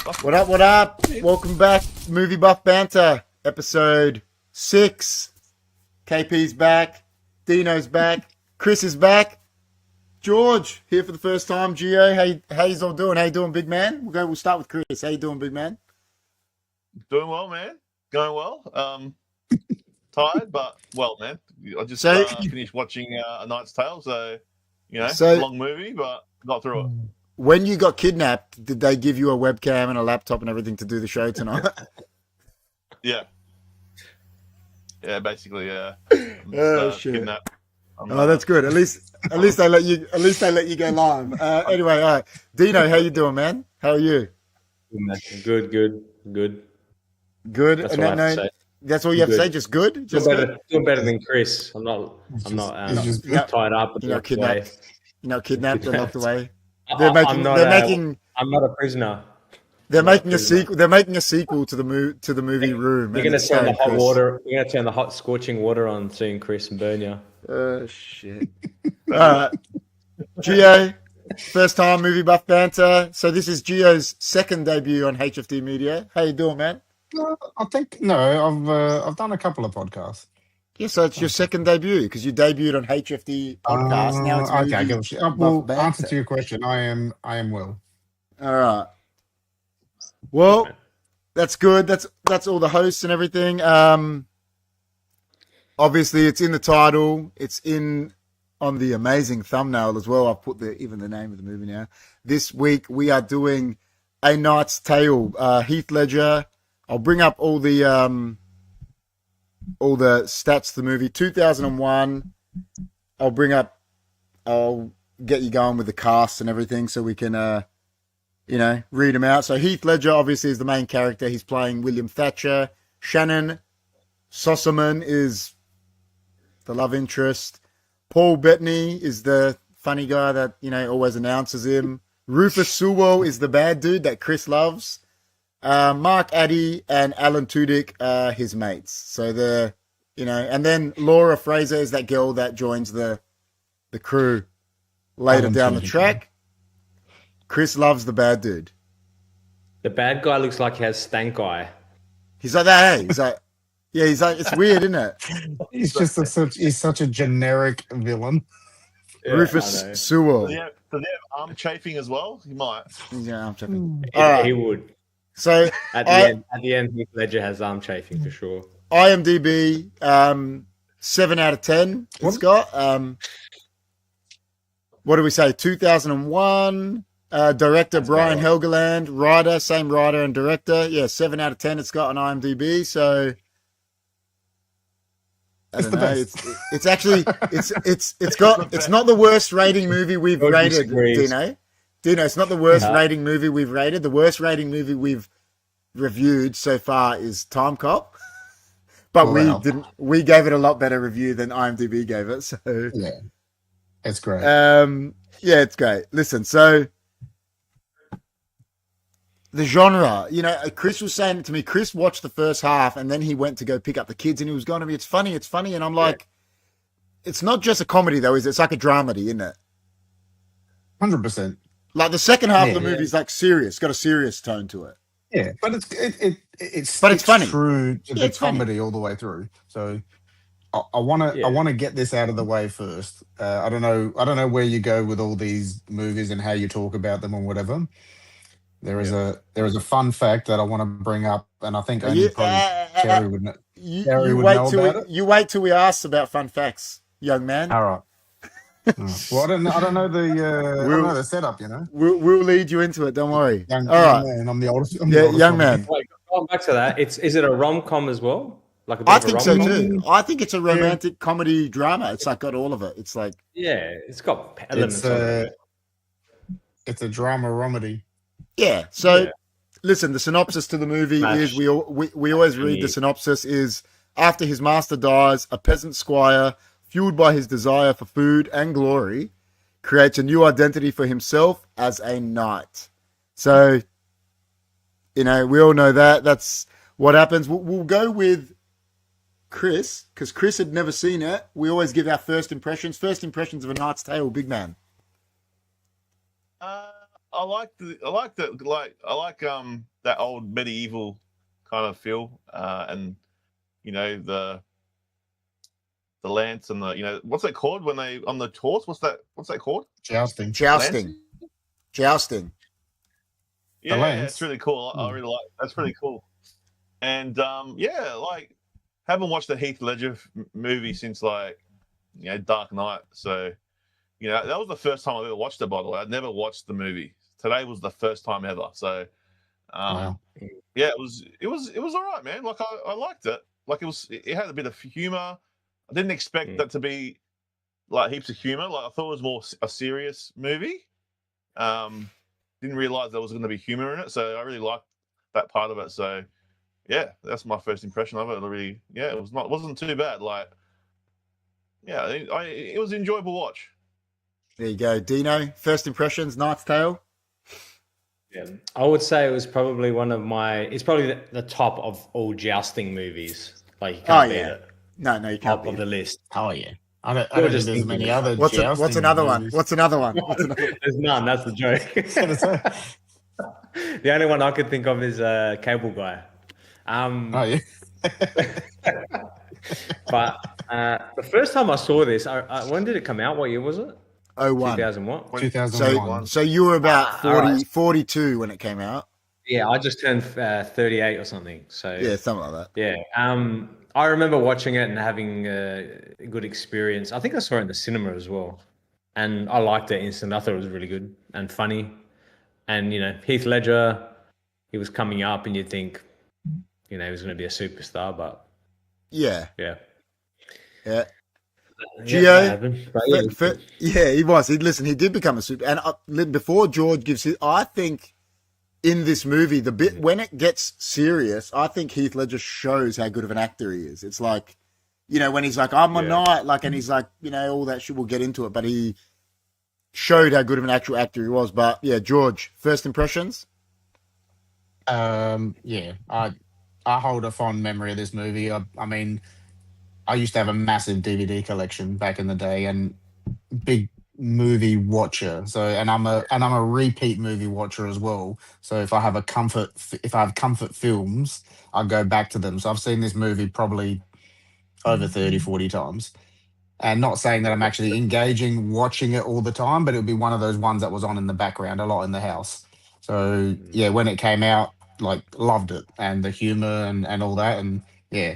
What up, what up? Welcome back. Movie Buff Banter, episode 6. KP's back. Dino's back. Chris is back. George, here for the first time. Geo, how you all doing? How you doing, big man? We'll start with Chris. How you doing, big man? Doing well, man. Going well. Tired, but well, man. I just finished watching A Knight's Tale, so, long movie, but got through it. When you got kidnapped, did they give you a webcam and a laptop and everything to do the show tonight? Yeah. Yeah, basically, yeah. Oh shit! Kidnapped. That's good. At least they let you. At least they let you go live. Anyway, all right. Dino, how you doing, man? How are you? Good. Good. That's and all I have to say. That's all you have to say. Just good. Just doing better than Chris. I'm not tied up. You're not kidnapped. You're not kidnapped and locked away. I'm not a prisoner. They're making a sequel. They're making a sequel to the movie Room. You're going to turn the hot water. You're going to turn the hot scorching water on, seeing Chris and burn you. Oh shit! All right, Geo, first time Movie Buff Banter. So this is Geo's second debut on HFDMedia. How you doing, man? I've done a couple of podcasts. Yeah, so it's your second debut because you debuted on HFD podcast. Now it's okay. Answer to your question, I am Will. All right. Well, that's good. That's all the hosts and everything. Obviously, it's in the title. It's on the amazing thumbnail as well. I've put even the name of the movie now. This week we are doing A Knight's Tale. Heath Ledger. I'll bring up all the stats to the movie. 2001. I'll get you going with the cast and everything so we can, read them out. So Heath Ledger obviously is the main character. He's playing William Thatcher. Shannon Sossaman is the love interest. Paul Bettany is the funny guy that, always announces him. Rufus Sewell is the bad dude that Chris loves. Mark Addy and Alan Tudyk are his mates. So and then Laura Fraser is that girl that joins the crew later down the track. Chris loves the bad dude. The bad guy looks like he has stank eye. He's like that, hey? He's like, it's weird, isn't it? He's such a generic villain. Yeah, Rufus Sewell. Do they have arm chafing as well? He might. Yeah, arm chafing. He would. So at the end, Heath Ledger has arm chafing for sure. IMDb, 7 out of 10. It's got what do we say? 2001. Director Brian Helgeland, writer, same writer and director. Yeah, 7 out of 10. It's got on IMDb. So I don't know. It's actually it's not the worst rating movie we've rated. Dino, it's not the worst rating movie we've rated. The worst rating movie we've reviewed so far is Time Cop. But we gave it a lot better review than IMDb gave it. So yeah. It's great. It's great. Listen, so the genre, Chris was saying it to me. Chris watched the first half and then he went to go pick up the kids and he was going to me, it's funny. And I'm like, it's not just a comedy though, is it? It's like a dramedy, isn't it? 100%. Like the second half of the movie is like serious, got a serious tone to it. Yeah, but it's funny. True to the comedy all the way through. So I want to get this out of the way first. I don't know where you go with all these movies and how you talk about them or whatever. There is a fun fact that I want to bring up, and I think only probably Terry would know. You wait till we ask about fun facts, young man. All right. Well, I don't know the setup. We'll lead you into it. Don't worry. Young man, I'm the oldest. Young man. Wait, going back to that, is it a rom-com as well? Like I think so too. I think it's a romantic comedy drama. It's like got all of it. It's like it's got elements of it. It's a drama-romedy. Yeah. So listen, the synopsis to the movie is we always read the synopsis is after his master dies, a peasant squire, fueled by his desire for food and glory, creates a new identity for himself as a knight. So, we all know that. That's what happens. We'll go with Chris, because Chris had never seen it. We always give our first impressions of A Knight's Tale, big man. I like that old medieval kind of feel, and the lance and what's that called when they on the horse? What's that called? Jousting. Jousting. Yeah, it's really cool. I really like. That's pretty cool. And like haven't watched the Heath Ledger movie since Dark Knight. So that was the first time I ever watched it. By the way, I'd never watched the movie. Today was the first time ever. So Wow. yeah, it was all right, man. Like I liked it. Like it had a bit of humor. I didn't expect that to be like heaps of humor. Like I thought it was more a serious movie. Didn't realize there was going to be humor in it, so I really liked that part of it. So yeah, that's my first impression of it. It wasn't too bad. Like it was an enjoyable watch. There you go, Dino. First impressions, Knight's Tale. Yeah, I would say it was probably it's probably the top of all jousting movies. Like you can't beat it. No, you can't. Top of the list. Oh yeah. I don't think there's many other. What's another one? What's another one? There's none. That's the joke. The only one I could think of is Cable Guy. Oh yeah. But the first time I saw this, when did it come out? What year was it? 01. 2000 what? 2001. So you were about 42 when it came out. Yeah, I just turned 38 or something. So yeah, something like that. Yeah. I remember watching it and having a good experience. I think I saw it in the cinema as well. And I liked it instantly. I thought it was really good and funny. And, Heath Ledger, he was coming up and you'd think, he was going to be a superstar, but... Yeah. Yeah. Geo, he was. He did become a super... And before George gives his... I think... In this movie, the bit when it gets serious, I think Heath Ledger shows how good of an actor he is. It's like, when he's like, I'm a knight, and he's like, all that shit, we'll get into it. But he showed how good of an actual actor he was. But yeah, George, first impressions? Yeah, I hold a fond memory of this movie. I mean, I used to have a massive DVD collection back in the day and big movie watcher, and I'm a repeat movie watcher as well. So if I have comfort films, I go back to them. So I've seen this movie probably over 30-40 times, and not saying that I'm actually engaging watching it all the time, but it would be one of those ones that was on in the background a lot in the house. So yeah, when it came out, loved it, and the humor and all that, and yeah,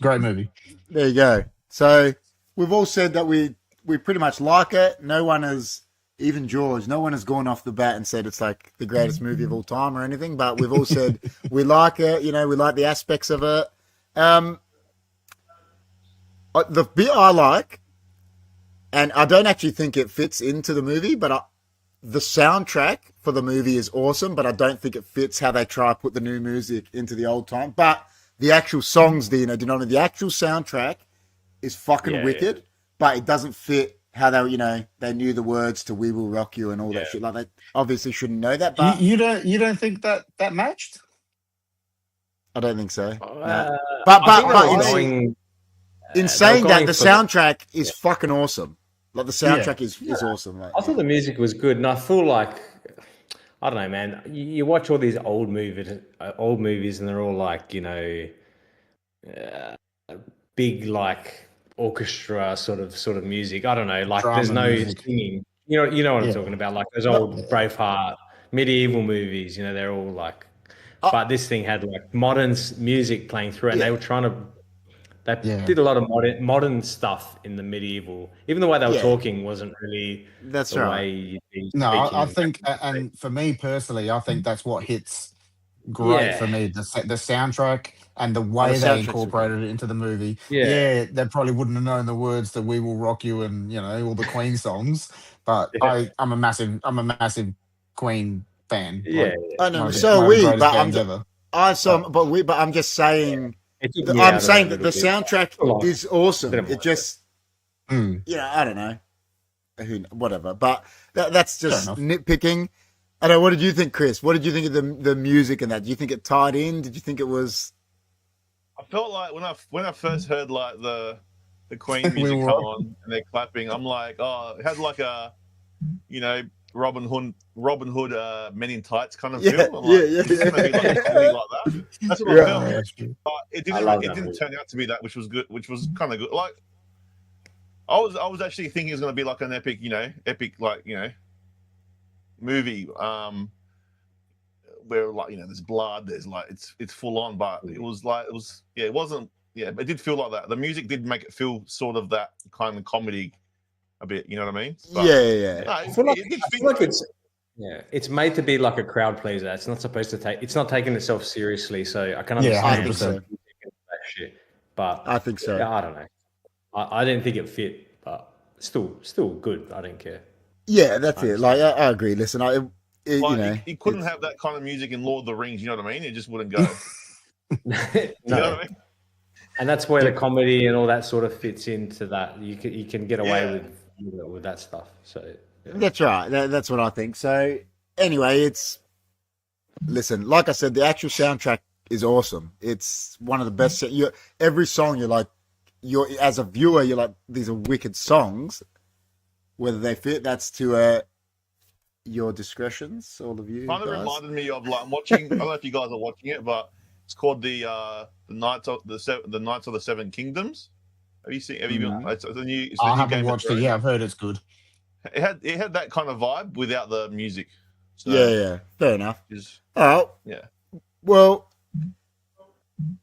great movie. There you go. So we've all said that we pretty much like it. No one has, even George, no one has gone off the bat and said it's like the greatest movie of all time or anything, but we've all said we like it, we like the aspects of it. The bit I like, and I don't actually think it fits into the movie, but the soundtrack for the movie is awesome, but I don't think it fits how they try to put the new music into the old time. But the actual songs, the actual soundtrack is fucking wicked, but it doesn't fit how they knew the words to "We Will Rock You" and all that shit. Like they obviously shouldn't know that. But you don't think that matched? I don't think so. No. But in saying that, the soundtrack is fucking awesome. Like the soundtrack is awesome. Like, I thought the music was good, and I feel like I don't know, man. You watch all these old movies, and they're all like big like orchestra sort of music. I don't know, like drama there's no music. Singing. You know what I'm talking about, like those old Braveheart medieval movies. They're all like, but this thing had like modern music playing through, and they were trying to. They did a lot of modern stuff in the medieval. Even the way they were talking wasn't really that's the right. way you'd be no, I think, and for me personally, I think that's what hits great for me. The soundtrack and the way they incorporated it into the movie. Yeah, they probably wouldn't have known the words to "We Will Rock You" and all the Queen songs. But I'm a massive Queen fan. Yeah, I know. So are we. But I'm just saying. I'm saying that the soundtrack is awesome. It just, I don't know, whatever. But that's just nitpicking. I don't know. What did you think, Chris? What did you think of the music and that? Do you think it tied in? Did you think it was? I felt like when I first heard like the Queen music come on and they're clapping, I'm like, oh, it had like a, Robin Hood, Men in Tights kind of Yeah, feel. I'm like, it's gonna be like a comedy like that. That's what I felt. But it didn't turn out to be that, which was good, which was kind of good. Like I was actually thinking it was gonna be like an epic, movie, where there's blood, there's like it's full on, but it wasn't. Yeah, it did feel like that. The music did make it feel sort of that kind of comedy a bit. You know what I mean? But, yeah. No, I feel like it's made to be like a crowd pleaser. It's not supposed to take. It's not taking itself seriously. So I can understand that shit. But I think so. Yeah, I don't know. I didn't think it fit, but still good. I didn't care. Yeah, that's it. Like I agree. Listen, you couldn't have that kind of music in Lord of the Rings. You know what I mean? It just wouldn't go. No. You know what I mean? And that's where the comedy and all that sort of fits into that. You can get away with that stuff. So that's right. That's what I think. So anyway, listen. Like I said, the actual soundtrack is awesome. It's one of the best. Every song, you're as a viewer, you're like, these are wicked songs. Whether they fit, that's to your discretions, all of you. Kind of reminded me of like watching. I don't know if you guys are watching it, but it's called the Knights of the Seven Kingdoms. Have you seen? Have you been? It's the new. It's the I new haven't watched it. Yeah, I've heard it's good. It had that kind of vibe without the music. So, yeah, fair enough. Yeah. Well,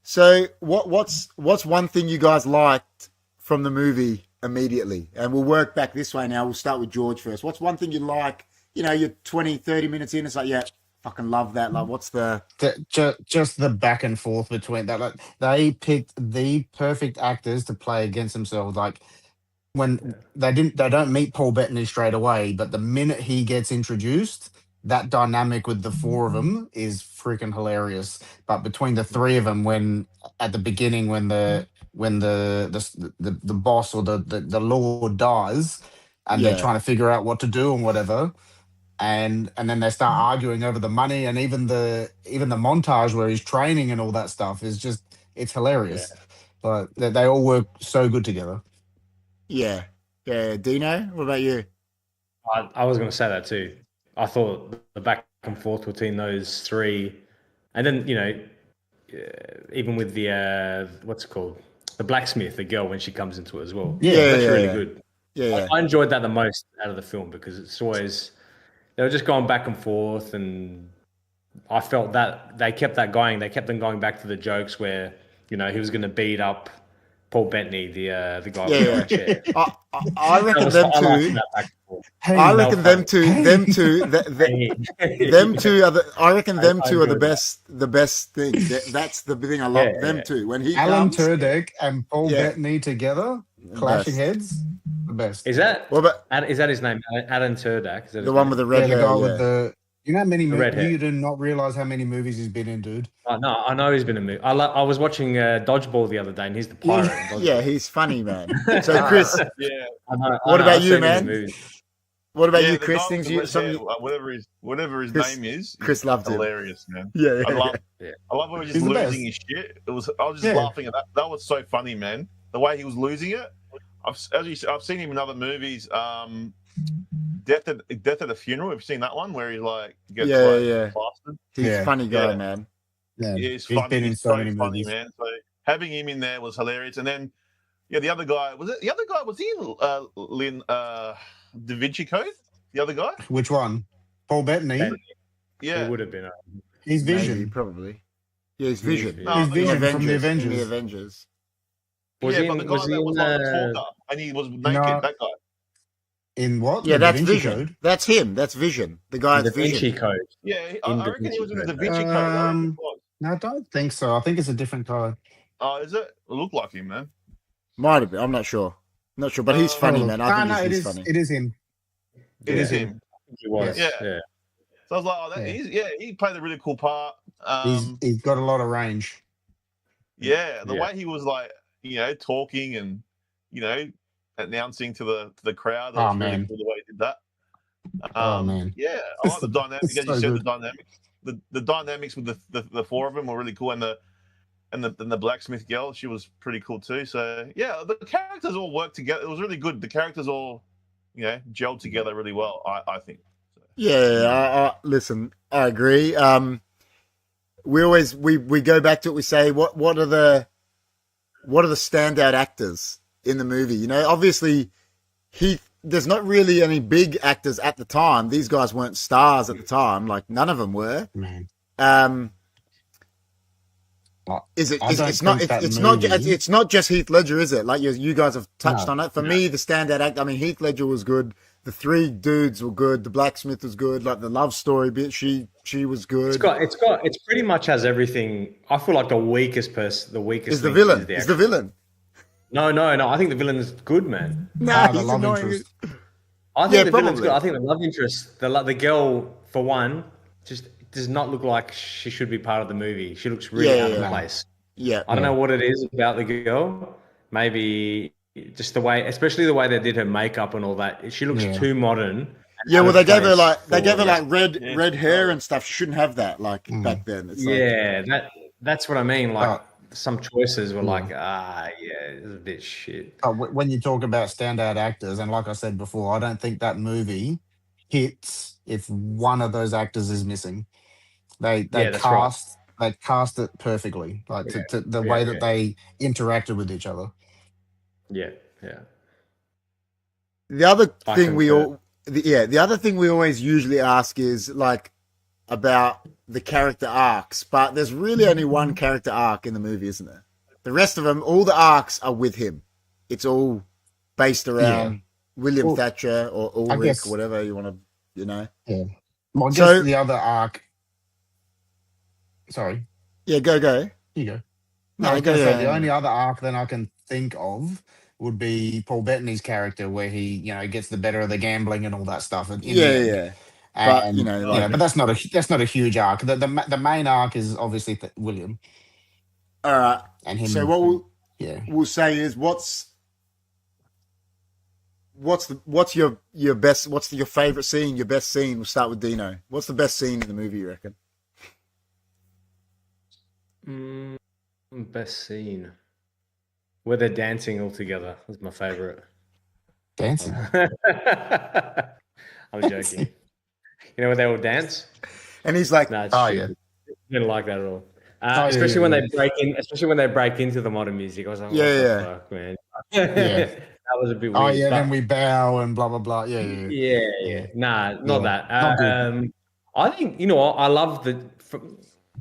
so what's one thing you guys liked from the movie immediately? And we'll work back this way now. We'll start with George first. What's one thing you like? You're 20, 30 minutes in. It's like, yeah, fucking love that. Like, what's just the back and forth between that? Like, they picked the perfect actors to play against themselves. Like, when they don't meet Paul Bettany straight away, but the minute he gets introduced, that dynamic with the four of them is freaking hilarious. But between the three of them, when at the beginning, when the boss or the lord dies, and they're trying to figure out what to do and whatever. And then they start arguing over the money, and even the montage where he's training and all that stuff is just, it's hilarious. But they all work so good together. Yeah. Dino, what about you? I was going to say that too. I thought the back and forth between those three, and then even with the what's it called, the blacksmith, the girl when she comes into it as well. That's really good. Yeah. I enjoyed that the most out of the film because it's always. They were just going back and forth, and I felt that they kept that going. They kept them going back to the jokes where he was going to beat up Paul Bettany, the guy with the chair. I reckon them two. I reckon them two are the best thing. That's the thing I love. Them two. When Alan Tudyk and Paul Bettany together, clashing heads. The best. Is that is that his name? Alan Tudyk? Is that the one with the red hair? The guy with the. You know how many movies? You do not realize how many movies he's been in, dude. No, I know he's been in a movie. I was watching Dodgeball the other day, and he's the pirate. Yeah, he's funny, man. So, Chris, what about you, man? What about you, Chris? Things you whatever his name is. Chris loved it. Hilarious, man. Yeah. I love when he was just losing his shit. I was just laughing at that. That was so funny, man. The way he was losing it. I've seen him in other movies. Death at a Funeral. Have you seen that one where he gets blasted? He's a funny guy, man. Yeah, he's funny. Been in so many movies, man. So having him in there was hilarious. And then, the other guy was he in Da Vinci Code? The other guy? Which one? Paul Bettany. Yeah, it would have been. He's Vision, maybe, probably. Yeah, he's Vision. He's Vision from the Avengers. In the Avengers. But the guy that was the talker, and he was naked. That guy. In what? Yeah, that's Vision. Code? That's him. That's Vision. The guy's Da Vinci Vision. Code. Yeah, I reckon he was in the Da Vinci Code. No, I don't think so. I think it's a different guy. Oh, is it? It looked like him, man. Might have been. I'm not sure. But he's funny, man. I think he's funny. It is him. It is him. He was. Yeah. So I was like, he played a really cool part. He's got a lot of range. Yeah, the way he was talking and announcing to the crowd. That was really cool the way he did that. Man. Yeah, I like the dynamic. As you said, the dynamics. The dynamics with the four of them were really cool, and the blacksmith girl, she was pretty cool too. So yeah, the characters all worked together. It was really good. The characters all gelled together really well. I think. Yeah, listen, I agree. We go back to it. We say what are the standout actors in the movie? Obviously there's not really any big actors at the time. These guys weren't stars at the time. Like none of them were. Man. It's not just Heath Ledger, is it? Like you guys have touched on it. For me, the standout act. I mean, Heath Ledger was good. The three dudes were good. The blacksmith was good. Like the love story bit, she was good. It's pretty much has everything. I feel like the weakest is the villain. Is the villain? No. I think the villain is good, man. The love interest. I think the villain's good. I think the love interest, the girl for one, just does not look like she should be part of the movie. She looks really out of place. Yeah. I don't know what it is about the girl. Maybe just the way, especially the way they did her makeup and all that. She looks too modern. Yeah, well, they gave her like red hair and stuff. She shouldn't have that back then. It's that's what I mean. Like some choices were like, it's a bit shit. When you talk about standout actors, and like I said before, I don't think that movie hits if one of those actors is missing. They cast it perfectly, like to the way that they interacted with each other. Yeah. The other thing the other thing we always usually ask is like about the character arcs, but there's really only one character arc in the movie, isn't there? The rest of them, all the arcs are with him. It's all based around William Thatcher or Ulrich, whatever you want to, Yeah. Well, I guess the other arc. Sorry. Yeah, go. You go. The only other arc that I can think of would be Paul Bettany's character, where he, gets the better of the gambling and all that stuff. But but that's not a huge arc. The main arc is obviously William. All right. And him. So what we'll say is what's your favorite scene, your best scene? We'll start with Dino. What's the best scene in the movie, you reckon? Best scene where they're dancing all together is my favorite. Dancing? I'm joking. Where they all dance, and he's like, I didn't like that at all. Especially when they break into the modern music. I was like, what the fuck, man? That was a bit weird. Then we bow and blah blah blah. Yeah. Nah, not that. I think I love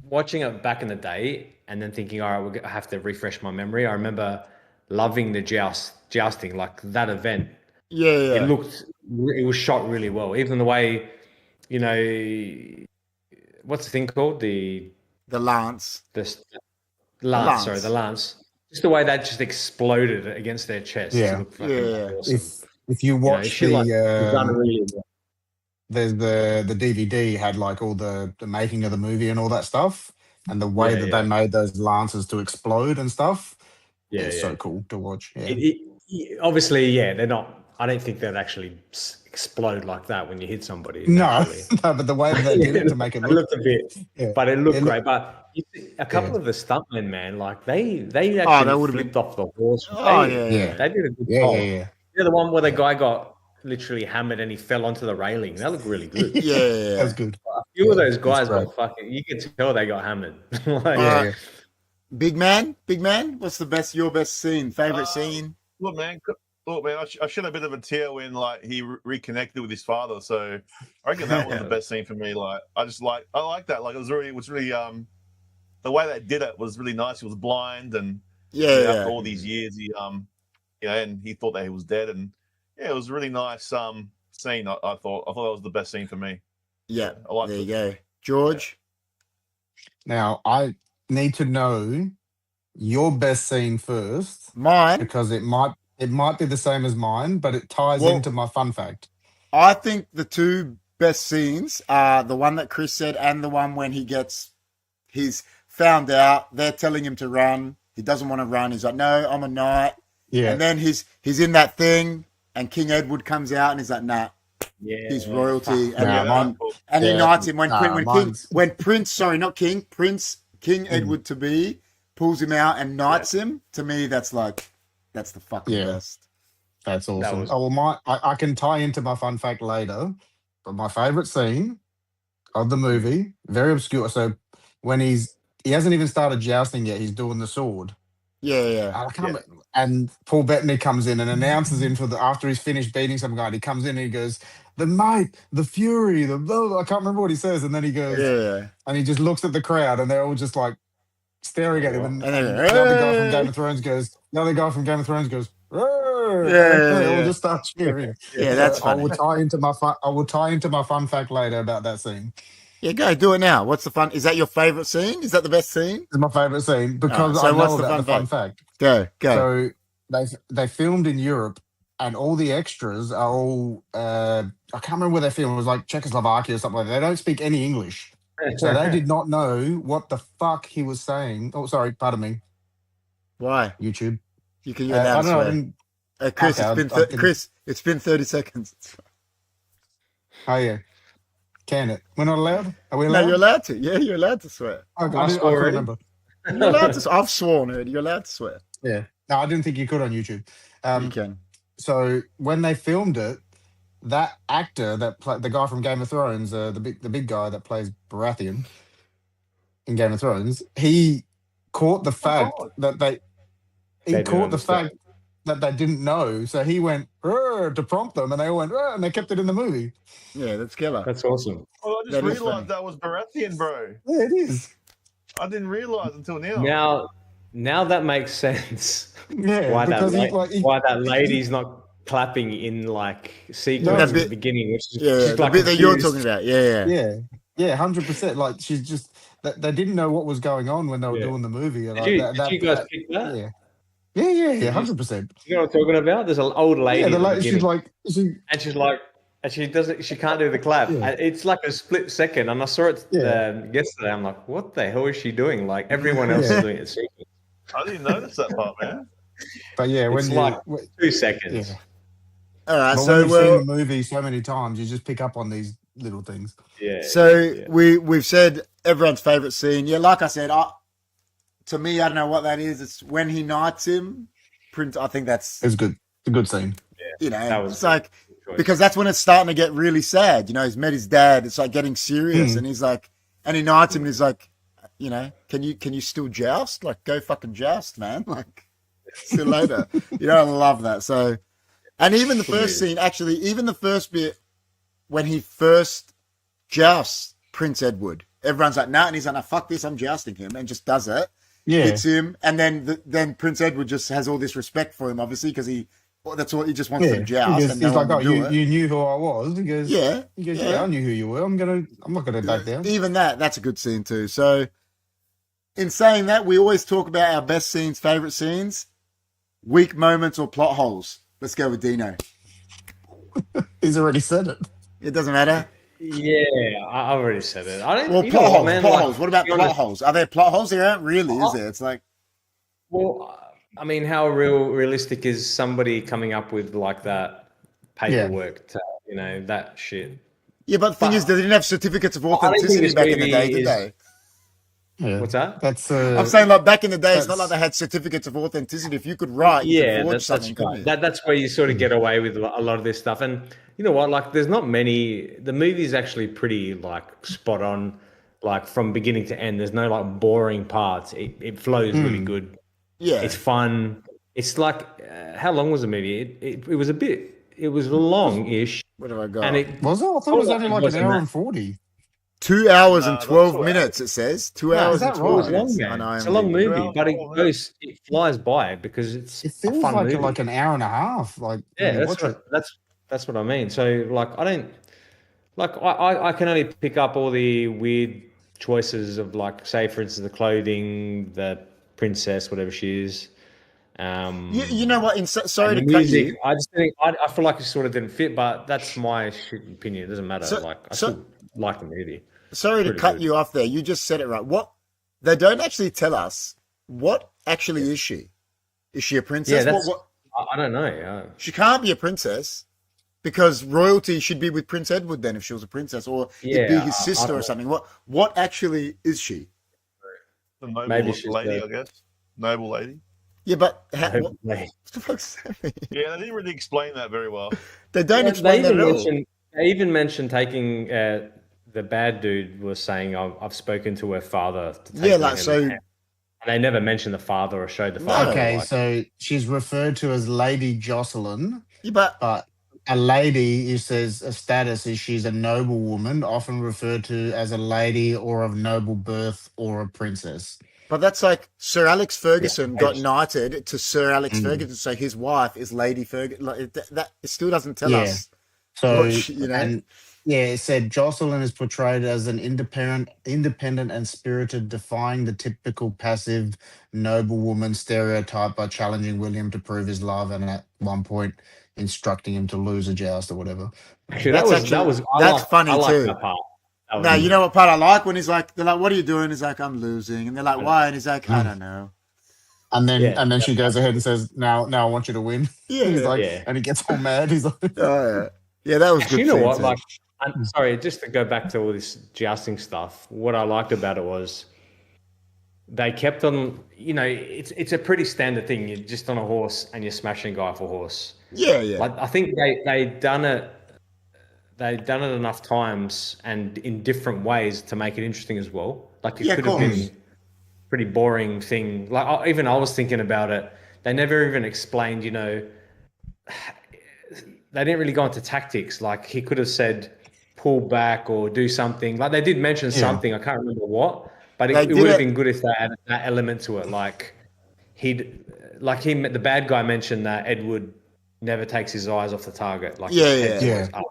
watching it back in the day and then thinking, all right, I have to refresh my memory. I remember loving the jousting, like that event. Yeah. It was shot really well. Even the way, what's the thing called? The lance. The lance. Just the way that just exploded against their chest. Yeah. Awesome. If you watch there's the DVD had like all the making of the movie and all that stuff, and the way that they made those lances to explode and stuff. It's so cool to watch. Obviously, they're not. I don't think they'd actually explode like that when you hit somebody. No, but the way they did it to make it looked a bit, but it looked great. But you see, a couple of the stuntmen, man, like they actually flipped off the horse. They did a good job. Yeah. The one where the guy got literally hammered and he fell onto the railing. That looked really good. That was good. A few of those guys were fucking. You could tell they got hammered. Big man, what's your best scene, favorite scene? Look, man, I shed a bit of a tear when like he reconnected with his father. So I reckon that was the best scene for me. Like I like that. Like it was really the way they did it was really nice. He was blind and after all these years he and he thought that he was dead, and it was a really nice scene. I thought that was the best scene for me. Yeah, I like there you go, George. Now I need to know your best scene first. Mine, because it might be the same as mine, but it ties into my fun fact. I think the two best scenes are the one that Chris said and the one when he's found out. They're telling him to run. He doesn't want to run. He's like, no, I'm a knight. Yeah. And then he's in that thing and King Edward comes out and he's like, nah. Yeah. He's royalty. And he knights him when King Edward to be pulls him out and knights him. To me, that's the fucking best. That's awesome. was- Oh well, I can tie into my fun fact later, but my favorite scene of the movie, very obscure. So when he hasn't even started jousting yet, he's doing the sword. Yeah. I can't remember. And Paul Bettany comes in and announces him after he's finished beating some guy. And he comes in and he goes, "The might, the fury, the blah, blah." I can't remember what he says. And then he goes, Yeah. and he just looks at the crowd, and they're all just like staring at him. And then, the other guy from Game of Thrones goes, "Roar!" Yeah. They all just start cheering. Yeah, that's I funny. will tie into my fun fact later about that scene. Yeah, go do it now. What's the fun? Is that your favorite scene? Is that the best scene? It's my favorite scene because so I know what's the about the fun fun fact. Go. So they filmed in Europe, and all the extras are all I can't remember where they filmed. It was like Czechoslovakia or something like that. They don't speak any English, so they did not know what the fuck he was saying. Oh, sorry, pardon me. Why? YouTube. You can I don't know. Chris, okay, Chris, it's been 30 seconds. Oh yeah. Can it? We're not allowed? Are we allowed? No, you're allowed to. Yeah, you're allowed to swear. Okay, I can't remember. You're allowed to. I've sworn it. You're allowed to swear. Yeah. No, I didn't think you could on YouTube. You can. So when they filmed it, that actor that played the guy from Game of Thrones, the big guy that plays Baratheon in Game of Thrones, he caught the fact that they didn't know. So he went to prompt them, and they all went, and they kept it in the movie. Yeah, that's killer. That's awesome. Oh, I just realised that was Baratheon, bro. Yeah, it is. I didn't realise until now. Now that makes sense. Yeah, why that lady's not clapping in like sequence at the beginning, which is the bit that you're talking about. Yeah, 100%. Like she's just they didn't know what was going on when they were doing the movie. Did you guys pick that? Yeah, 100%. You know what I'm talking about? There's an old lady. Yeah, she can't do the clap. Yeah. It's like a split second, and I saw it yesterday. I'm like, what the hell is she doing? Like everyone else is doing it. I didn't notice that part, man. But yeah, it's like 2 seconds. Yeah. All right, but so when you've seen the movie so many times, you just pick up on these little things. Yeah. So we've said everyone's favorite scene. Yeah, like I said, to me, I don't know what that is. It's when he knights him. I think it's good. It's a good scene. Yeah, it's like because that's when it's starting to get really sad. You know, he's met his dad. It's like getting serious, and he's like, and he knights him. And he's like, you know, can you still joust? Like, go fucking joust, man. Like, see you later. You know, I love that. So, and even the first scene, actually, even the first bit when he first jousts Prince Edward, everyone's like, nah, and he's like, no, fuck this, I'm jousting him, and just does it. Yeah. Hits him, and then Prince Edward just has all this respect for him, obviously, because that's what he just wants to joust. He's like, oh, you knew who I was. He goes, yeah, I knew who you were. I'm not gonna back down. Even that's a good scene too. So, in saying that, we always talk about our best scenes, favorite scenes, weak moments, or plot holes. Let's go with Dino. He's already said it. It doesn't matter. Yeah, I already said it. I don't. Well, plot holes. What about plot holes? Are there plot holes? There aren't really, is there? It's like, well, I mean, how realistic is somebody coming up with like that paperwork? To, you know, that shit. Yeah, but the thing is, they didn't have certificates of authenticity back in the day, did they? Yeah. What's that? That's I'm saying, like, back in the day, it's not like they had certificates of authenticity. If you could write, you could forge something. Right. That's where you sort of get away with a lot of this stuff. And you know what? Like, there's not many. The movie's actually pretty like spot on, like from beginning to end. There's no like boring parts. It flows really good. Yeah, it's fun. It's like how long was the movie? It was a bit. It was long-ish. What have I got? And it was it? I thought it was only like an hour and 40. 2 hours and 12 minutes. It says 2 hours and 12 minutes. It's a long movie, but it flies by because it feels a fun movie. like an hour and a half. Like that's what I mean. So like I can only pick up all the weird choices of like, say for instance, the clothing, the princess, whatever she is. You know what? Sorry to music, cut you. I just think I feel like it sort of didn't fit, but that's my opinion. It doesn't matter. I still like the movie. Sorry to cut you off there. You just said it right. What they don't actually tell us. What actually is she? Is she a princess? Yeah, I don't know. Yeah. She can't be a princess because royalty should be with Prince Edward then if she was a princess, or it'd be his sister or something. What actually is she? The noble lady, I guess. Noble lady. Yeah, but What the fuck's that? Yeah, they didn't really explain that very well. They don't explain that at all. They even mentioned taking the bad dude was saying, "I've spoken to her father." To take And they never mentioned the father or showed the father. Okay, so she's referred to as Lady Jocelyn. Yeah, but a lady, it says a status is she's a noble woman, often referred to as a lady or of noble birth or a princess. But that's like Sir Alex Ferguson got knighted to Sir Alex Ferguson, so his wife is Lady Ferguson. Like, that it still doesn't tell us. So, and it said Jocelyn is portrayed as an independent and spirited, defying the typical passive noble woman stereotype by challenging William to prove his love, and at one point instructing him to lose a joust or whatever. Actually, that's funny too. That part. No, you know what part I like? When they're like, "What are you doing?" He's like, "I'm losing," and they're like, "Why?" And he's like, "I don't know." And then she goes ahead and says, "Now I want you to win." Yeah, he's like, and he gets all mad. He's like, "Oh yeah, that was good." You know what? Like, I'm sorry, just to go back to all this jousting stuff. What I liked about it was they kept on. You know, it's a pretty standard thing. You're just on a horse and you're smashing a guy off a horse. Yeah. Like, I think they'd done it. They'd done it enough times and in different ways to make it interesting as well. Like, it could have been a pretty boring thing. Like, I was thinking about it. They never even explained, you know, they didn't really go into tactics. Like, he could have said, pull back or do something. Like, they did mention something. I can't remember what, but it would have been good if they added that element to it. Like, the bad guy mentioned that Edward never takes his eyes off the target. Like, his head's always up.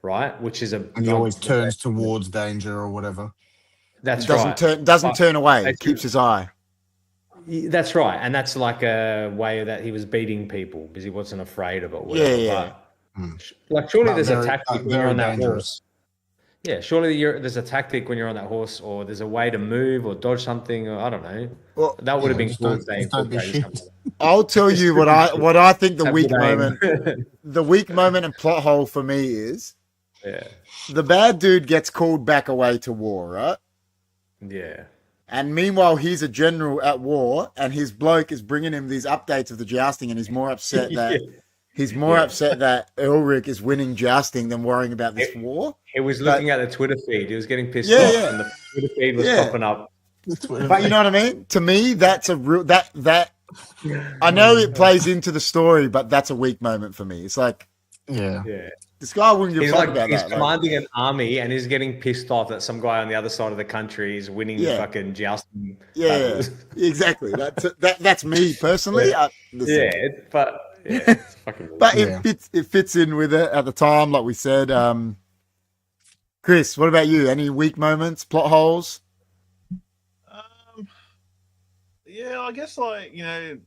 Right, which is and he always turns towards danger or whatever. That's right. Doesn't turn away. Keeps his eye. That's right, and that's like a way that he was beating people because he wasn't afraid of it. Whatever. Yeah. But, like, surely there's a tactic when you're on that horse. Yeah, surely there's a tactic when you're on that horse, or there's a way to move or dodge something, or I don't know. Well, that would have been cool. I'll tell you what I think the weak moment and plot hole for me is. Yeah. The bad dude gets called back away to war, right? Yeah. And meanwhile, he's a general at war, and his bloke is bringing him these updates of the jousting, and he's more upset that upset that Ulrich is winning jousting than worrying about this war. He was looking at the Twitter feed. He was getting pissed off, and the Twitter feed was popping up. But you know what I mean? To me, that's a real that. I know it plays into the story, but that's a weak moment for me. It's like, this guy wouldn't give a fuck about that. He's commanding an army and he's getting pissed off that some guy on the other side of the country is winning the fucking jousting. Yeah, exactly. That's me personally. It's fucking weird. But it fits in with it at the time, like we said. Chris, what about you? Any weak moments, plot holes? Yeah, I guess, like, you know,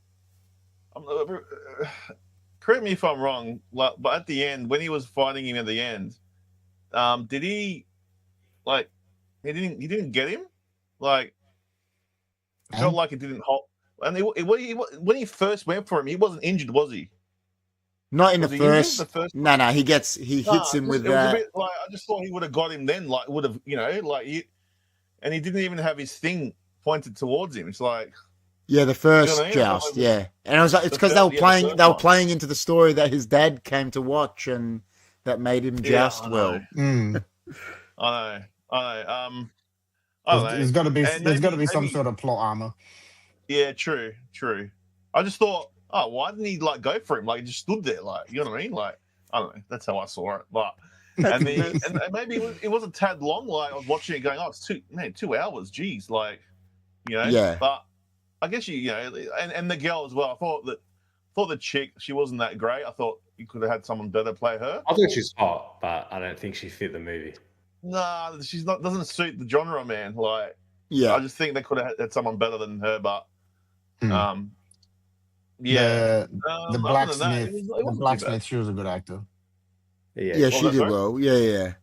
correct me if I'm wrong, but at the end, when he was fighting him at the end, did he, like, he didn't get him? Like, I felt like it didn't hold. And when he first went for him, he wasn't injured, was he? Not in the first. No, he hits him with that. Like, I just thought he would have got him then. Like, would have, you know, like, and he didn't even have his thing pointed towards him. It's like, the first joust, and I was like, it's because they were playing into the story that his dad came to watch, and that made him joust well. I know. There's got to be some sort of plot armor. Yeah, true. I just thought, why didn't he, like, go for him? Like, he just stood there, like, you know what I mean? Like, I don't know. That's how I saw it. But and maybe it was a tad long. Like, I was watching it, going, it's 2 hours. Geez, like, you know. Yeah. But I guess you know, and the girl as well. I thought the chick, she wasn't that great. I thought you could have had someone better play her. I think she's hot, but I don't think she fit the movie. Nah, she's not. Doesn't suit the genre, man. Like, I just think they could have had someone better than her. But, the blacksmith. The blacksmith. She was a good actor. Yeah, she did well. Yeah.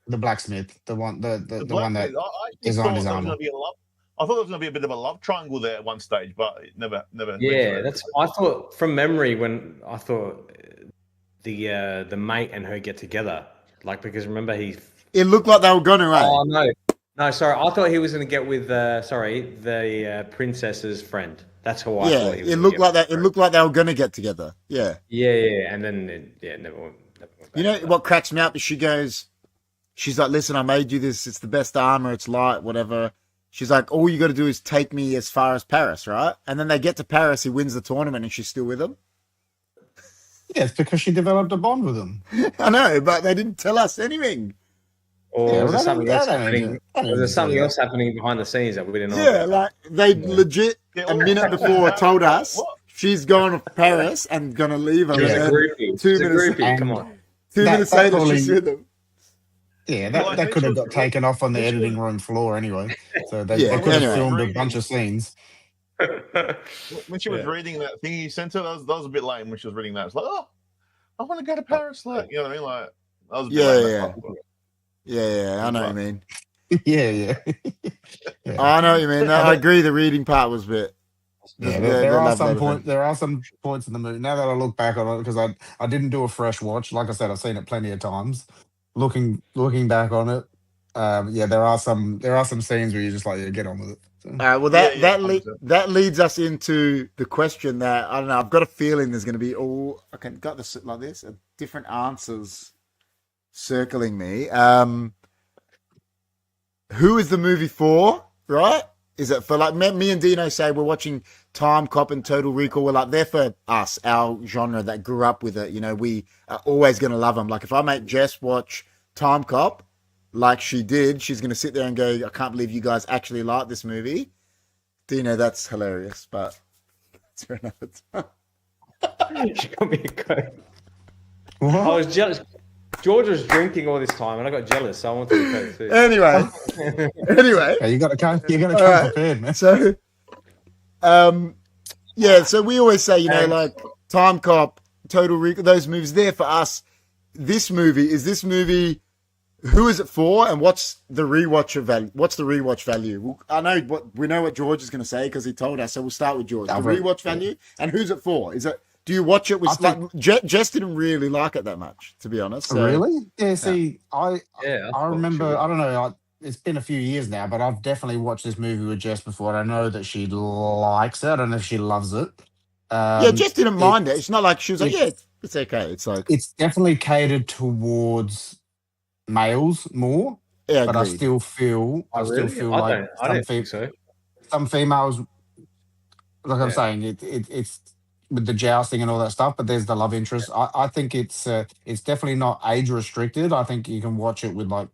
The blacksmith, the one that designed his armor. I thought there was going to be a bit of a love triangle there at one stage, but it never. Yeah, I thought from memory when I thought the mate and her get together, like, because remember it looked like they were going to. Oh no, sorry, I thought he was going to get with the princess's friend. That's how I thought he was. It looked like that. It looked like they were going to get together. Yeah. Yeah, and then never went back. You know what cracks me up is she's like, listen, I made you this. It's the best armor. It's light, whatever. She's like, all you got to do is take me as far as Paris, right? And then they get to Paris. He wins the tournament, and she's still with him. Yeah, it's because she developed a bond with him. I know, but they didn't tell us anything. Or was there something else happening? Was there something else happening behind the scenes that we didn't know? Yeah, like they legit a minute before told us she's going to Paris and gonna leave him. Yeah, groupie. 2 minutes. Come on. 2 minutes later, she's with him. Yeah, that could have got taken off on the editing room floor anyway. So they could have filmed a bunch of scenes. When she was reading that thing you sent her, that was a bit lame when she was reading that. It's like, oh, I want to go to Paris. Like, you know what I mean? Like, that was a bit lame. Yeah, I know what you mean. Yeah. I know what you mean. No, I agree. The reading part was a bit. Yeah, there are some points. There are some points in the movie. Now that I look back on it, because I didn't do a fresh watch. Like I said, I've seen it plenty of times. Looking back on it, there are some scenes where you're just like, yeah, get on with it. So. Well, that leads us into the question that I don't know. I've got a feeling there's going to be got this like this, different answers circling me. Who is the movie for? Right? Is it for like me and Dino say we're watching Time Cop and Total Recall? We're like they're for us, our genre that grew up with it. You know, we are always going to love them. Like if I make Jess watch Time Cop, like she did, she's going to sit there and go, "I can't believe you guys actually like this movie." Dino, that's hilarious, but it's for another time. She got me a Coke. I was jealous. George was drinking all this time, and I got jealous, so I wanted to Coke too. Anyway, yeah, you got to come prepared, man. So, so we always say, you know, like Time Cop, Total Recall, those movies there for us. This movie who is it for, and what's the rewatch value? What's the rewatch value? I know we know what George is going to say because he told us. So we'll start with George. The rewatch value, and who's it for? Is it? Do you watch it with Jess didn't really like it that much, to be honest. So. Really? Yeah. See, I remember. I don't know. It's been a few years now, but I've definitely watched this movie with Jess before. And I know that she likes it. I don't know if she loves it. Jess didn't mind it. It's not like she was like, it's okay. It's like it's definitely catered towards males more. Yeah, but agreed. I still feel like I don't think so. Some females, like I'm saying, it's with the jousting and all that stuff, but there's the love interest. I think it's definitely not age restricted. I think you can watch it with like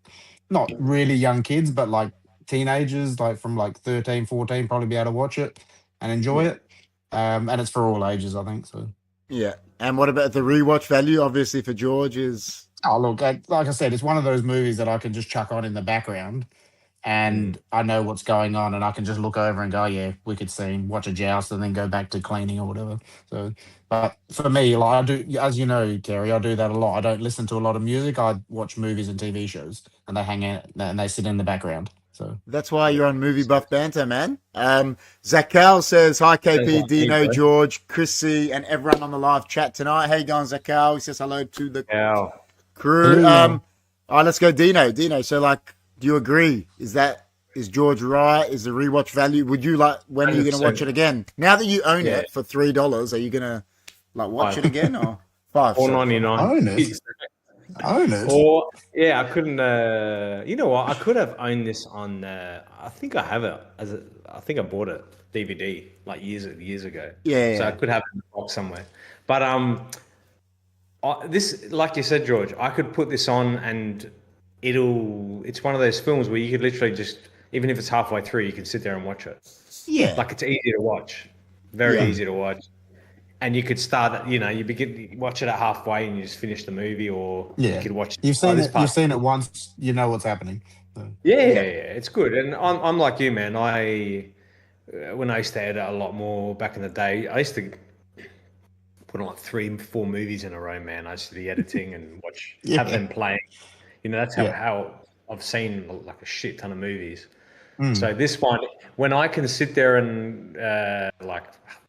not really young kids, but like teenagers, like from like 13, 14, probably be able to watch it and enjoy it. And it's for all ages, I think. So yeah. And what about the rewatch value? Obviously, for George is. Oh look, like I said, it's one of those movies that I can just chuck on in the background. And I know what's going on, and I can just look over and go, yeah, wicked scene, watch a joust, and then go back to cleaning or whatever. So, but for me, like I do, as you know, Kerry, I do that a lot. I don't listen to a lot of music. I watch movies and TV shows, and they hang out and they sit in the background. So that's why you're on Movie Buff Banter, man. Zakal says, hi, KP, Dino, George, Chrissy, and everyone on the live chat tonight. How you going, Zakal? He says hello to the crew. All right, let's go, Dino. Dino, so like, do you agree? Is George right? Is the rewatch value? Would you like? When are you going to watch it again? Now that you own it for $3, are you going to like watch it again or $4.99? Own it. Or I couldn't. You know what? I could have owned this on. I think I have it I think I bought it DVD like years ago. Yeah. So I could have it in the box somewhere. But this, like you said, George, I could put this on and. It's one of those films where you could literally just, even if it's halfway through, you can sit there and watch it. Yeah. Like it's easy to watch. Very easy to watch. And you could start, you watch it at halfway and you just finish the movie, or you could watch. You've seen it once, you know what's happening. So. Yeah, it's good. And I'm like you, man. When I used to edit a lot more back in the day, I used to put on like 3-4 movies in a row, man. I used to be editing and have them playing. That's how I've seen like a shit ton of movies. So this one, when I can sit there and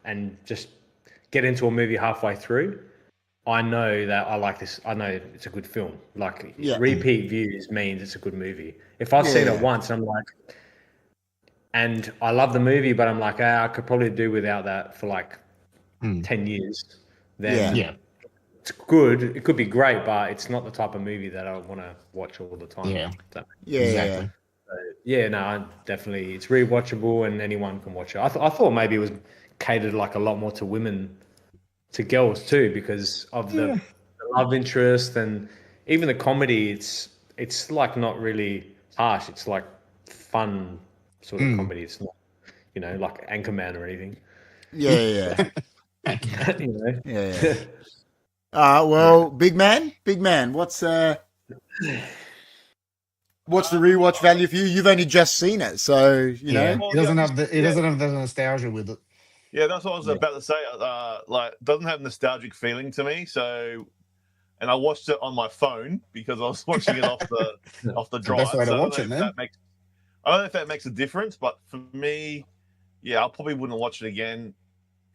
and just get into a movie halfway through, I know that I like this. I know it's a good film. Like repeat views means it's a good movie. If I've seen it once, I'm like, and I love the movie, but I'm like, I could probably do without that for like 10 years. Then it's good. It could be great, but it's not the type of movie that I want to watch all the time. Yeah. Exactly. So, no, definitely, it's rewatchable and anyone can watch it. I thought maybe it was catered like a lot more to women, to girls too, because of the love interest and even the comedy. It's like not really harsh. It's like fun sort of comedy. It's not, like Anchorman or anything. Yeah. Yeah. Well, big man, what's the rewatch value for you? You've only just seen it, so you know. Well, he doesn't have the nostalgia with it. Yeah, that's what I was about to say. Like, it doesn't have nostalgic feeling to me. So, and I watched it on my phone because I was watching it off the drive. Best way to watch it, man. I don't know if that makes a difference, but for me, I probably wouldn't watch it again.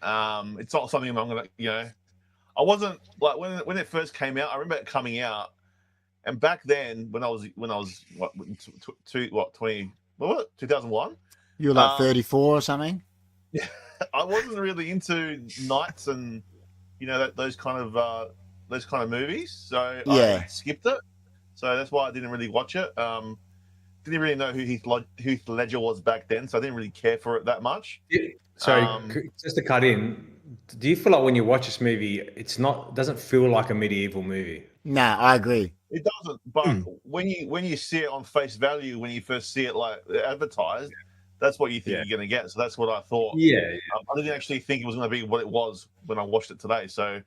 It's not something I'm gonna, I wasn't like when it first came out. I remember it coming out, and back then when I was 2001? You were like 34 or something. Yeah, I wasn't really into Knights and those kind of movies, so I skipped it. So that's why I didn't really watch it. Didn't really know who Heath Ledger was back then, so I didn't really care for it that much. Sorry, just to cut in, do you feel like when you watch this movie, it doesn't feel like a medieval movie? Nah, I agree. It doesn't. But when you see it on face value, when you first see it like advertised, that's what you think you're going to get. So that's what I thought. Yeah. I didn't actually think it was going to be what it was when I watched it today. So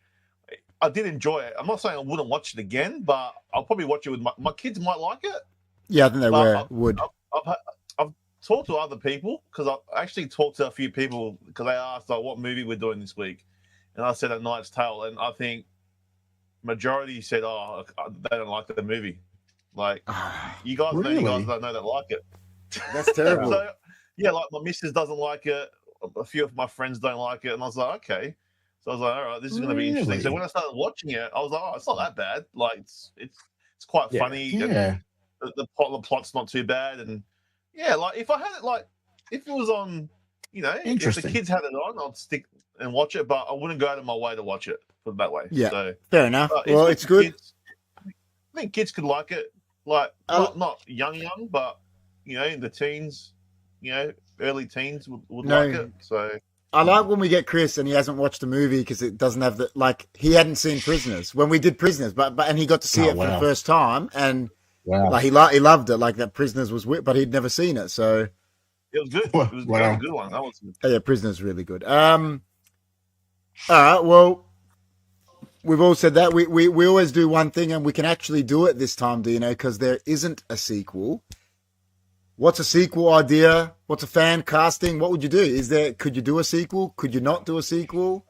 I did enjoy it. I'm not saying I wouldn't watch it again, but I'll probably watch it with my kids. Might like it. Yeah, I think they would. I've talked to other people because I actually talked to a few people because they asked what movie we're doing this week, and I said A Knight's Tale, and I think majority said, they don't like the movie. Like, you guys know you guys don't know that like it. That's terrible. So, like my missus doesn't like it. A few of my friends don't like it, and I was like, okay. So I was like, all right, this is going to be interesting. So when I started watching it, I was like, it's not that bad. Like, it's quite funny. Yeah. And the plot's not too bad, and like if I had it, like if it was on, if the kids had it on, I'd stick and watch it, but I wouldn't go out of my way to watch it. Put it that way. Yeah, so, fair enough. Well, it's good. Kids, I think kids could like it, like not young, but in the teens, early teens would like it. So I like when we get Chris and he hasn't watched the movie because it doesn't have he hadn't seen Prisoners when we did Prisoners, and he got to see it for the first time, and like he loved it, like that Prisoners was but he'd never seen it, so it was good. It was a good one. That was good. Yeah, Prisoners really good. All right, well, we've all said that we always do one thing, and we can actually do it this time, Dino, because there isn't a sequel. What's a sequel idea? What's a fan casting? What would you do? Could you do a sequel? Could you not do a sequel?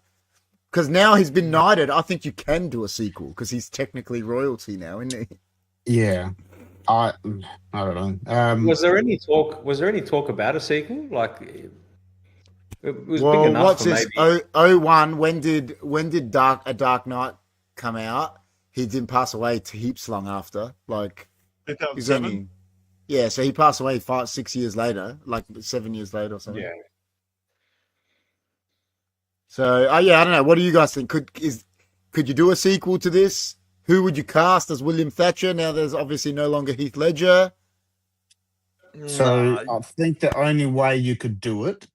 Because now he's been knighted. I think you can do a sequel because he's technically royalty now, isn't he? Yeah. I don't know. Was there any talk about a sequel? Like, it was big enough. What's this? 01. When did A Dark Knight come out? He didn't pass away heaps long after. Like 2007. Yeah, so he passed away 5-6 years later, like 7 years later or something. Yeah. So I don't know. What do you guys think? Could you do a sequel to this? Who would you cast as William Thatcher? Now there's obviously no longer Heath Ledger. So I think the only way you could do it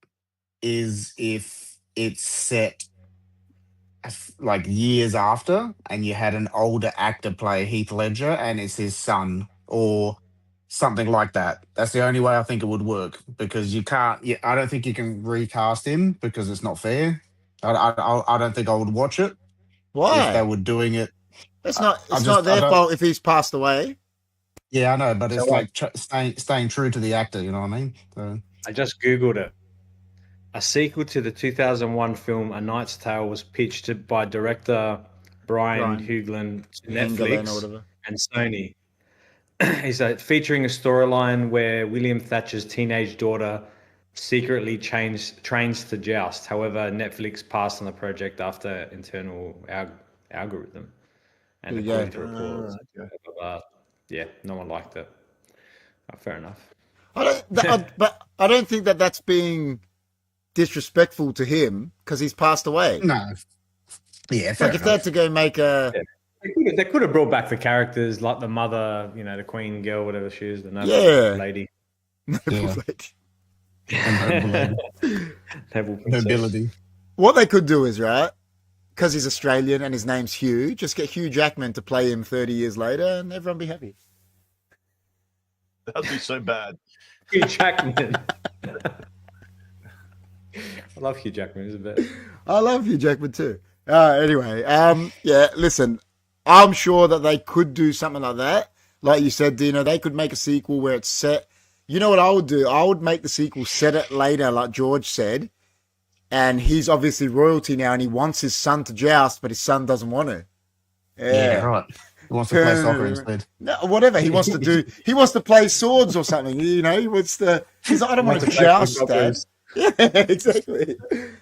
is if it's set like years after and you had an older actor play Heath Ledger and it's his son or something like that. That's the only way I think it would work because you can't. I don't think you can recast him because it's not fair. I don't think I would watch it. Why? If they were doing it. It's not their fault if he's passed away. Yeah, I know, but it's like staying true to the actor. You know what I mean? So. I just googled it. A sequel to the 2001 film A Knight's Tale was pitched by director Brian Hughlin to Netflix and Sony. He's featuring a storyline where William Thatcher's teenage daughter secretly trains to joust. However, Netflix passed on the project after internal algorithm. And according to reports, no one liked it. Fair enough. But I don't think that that's being disrespectful to him because he's passed away. No. Yeah, fair like if they had to go make a. Yeah. They could have brought back the characters like the mother, the queen girl, whatever she is, the noble lady. Noble lady. Nobility. What they could do is, right, because he's Australian and his name's Hugh, just get Hugh Jackman to play him 30 years later and everyone be happy. That'd be so bad. Hugh Jackman. I love Hugh Jackman. He's a bit. I love Hugh Jackman too. Anyway, yeah, listen, I'm sure that they could do something like that. Like you said, Dino, they could make a sequel where it's set. You know what I would do? I would make the sequel, set it later, like George said. And he's obviously royalty now and he wants his son to joust, but his son doesn't want to. Yeah, right. He wants to play soccer instead. No, whatever he wants to do. He wants to play swords or something. He wants to. He's like, I don't want to joust, Dad. Yeah, exactly.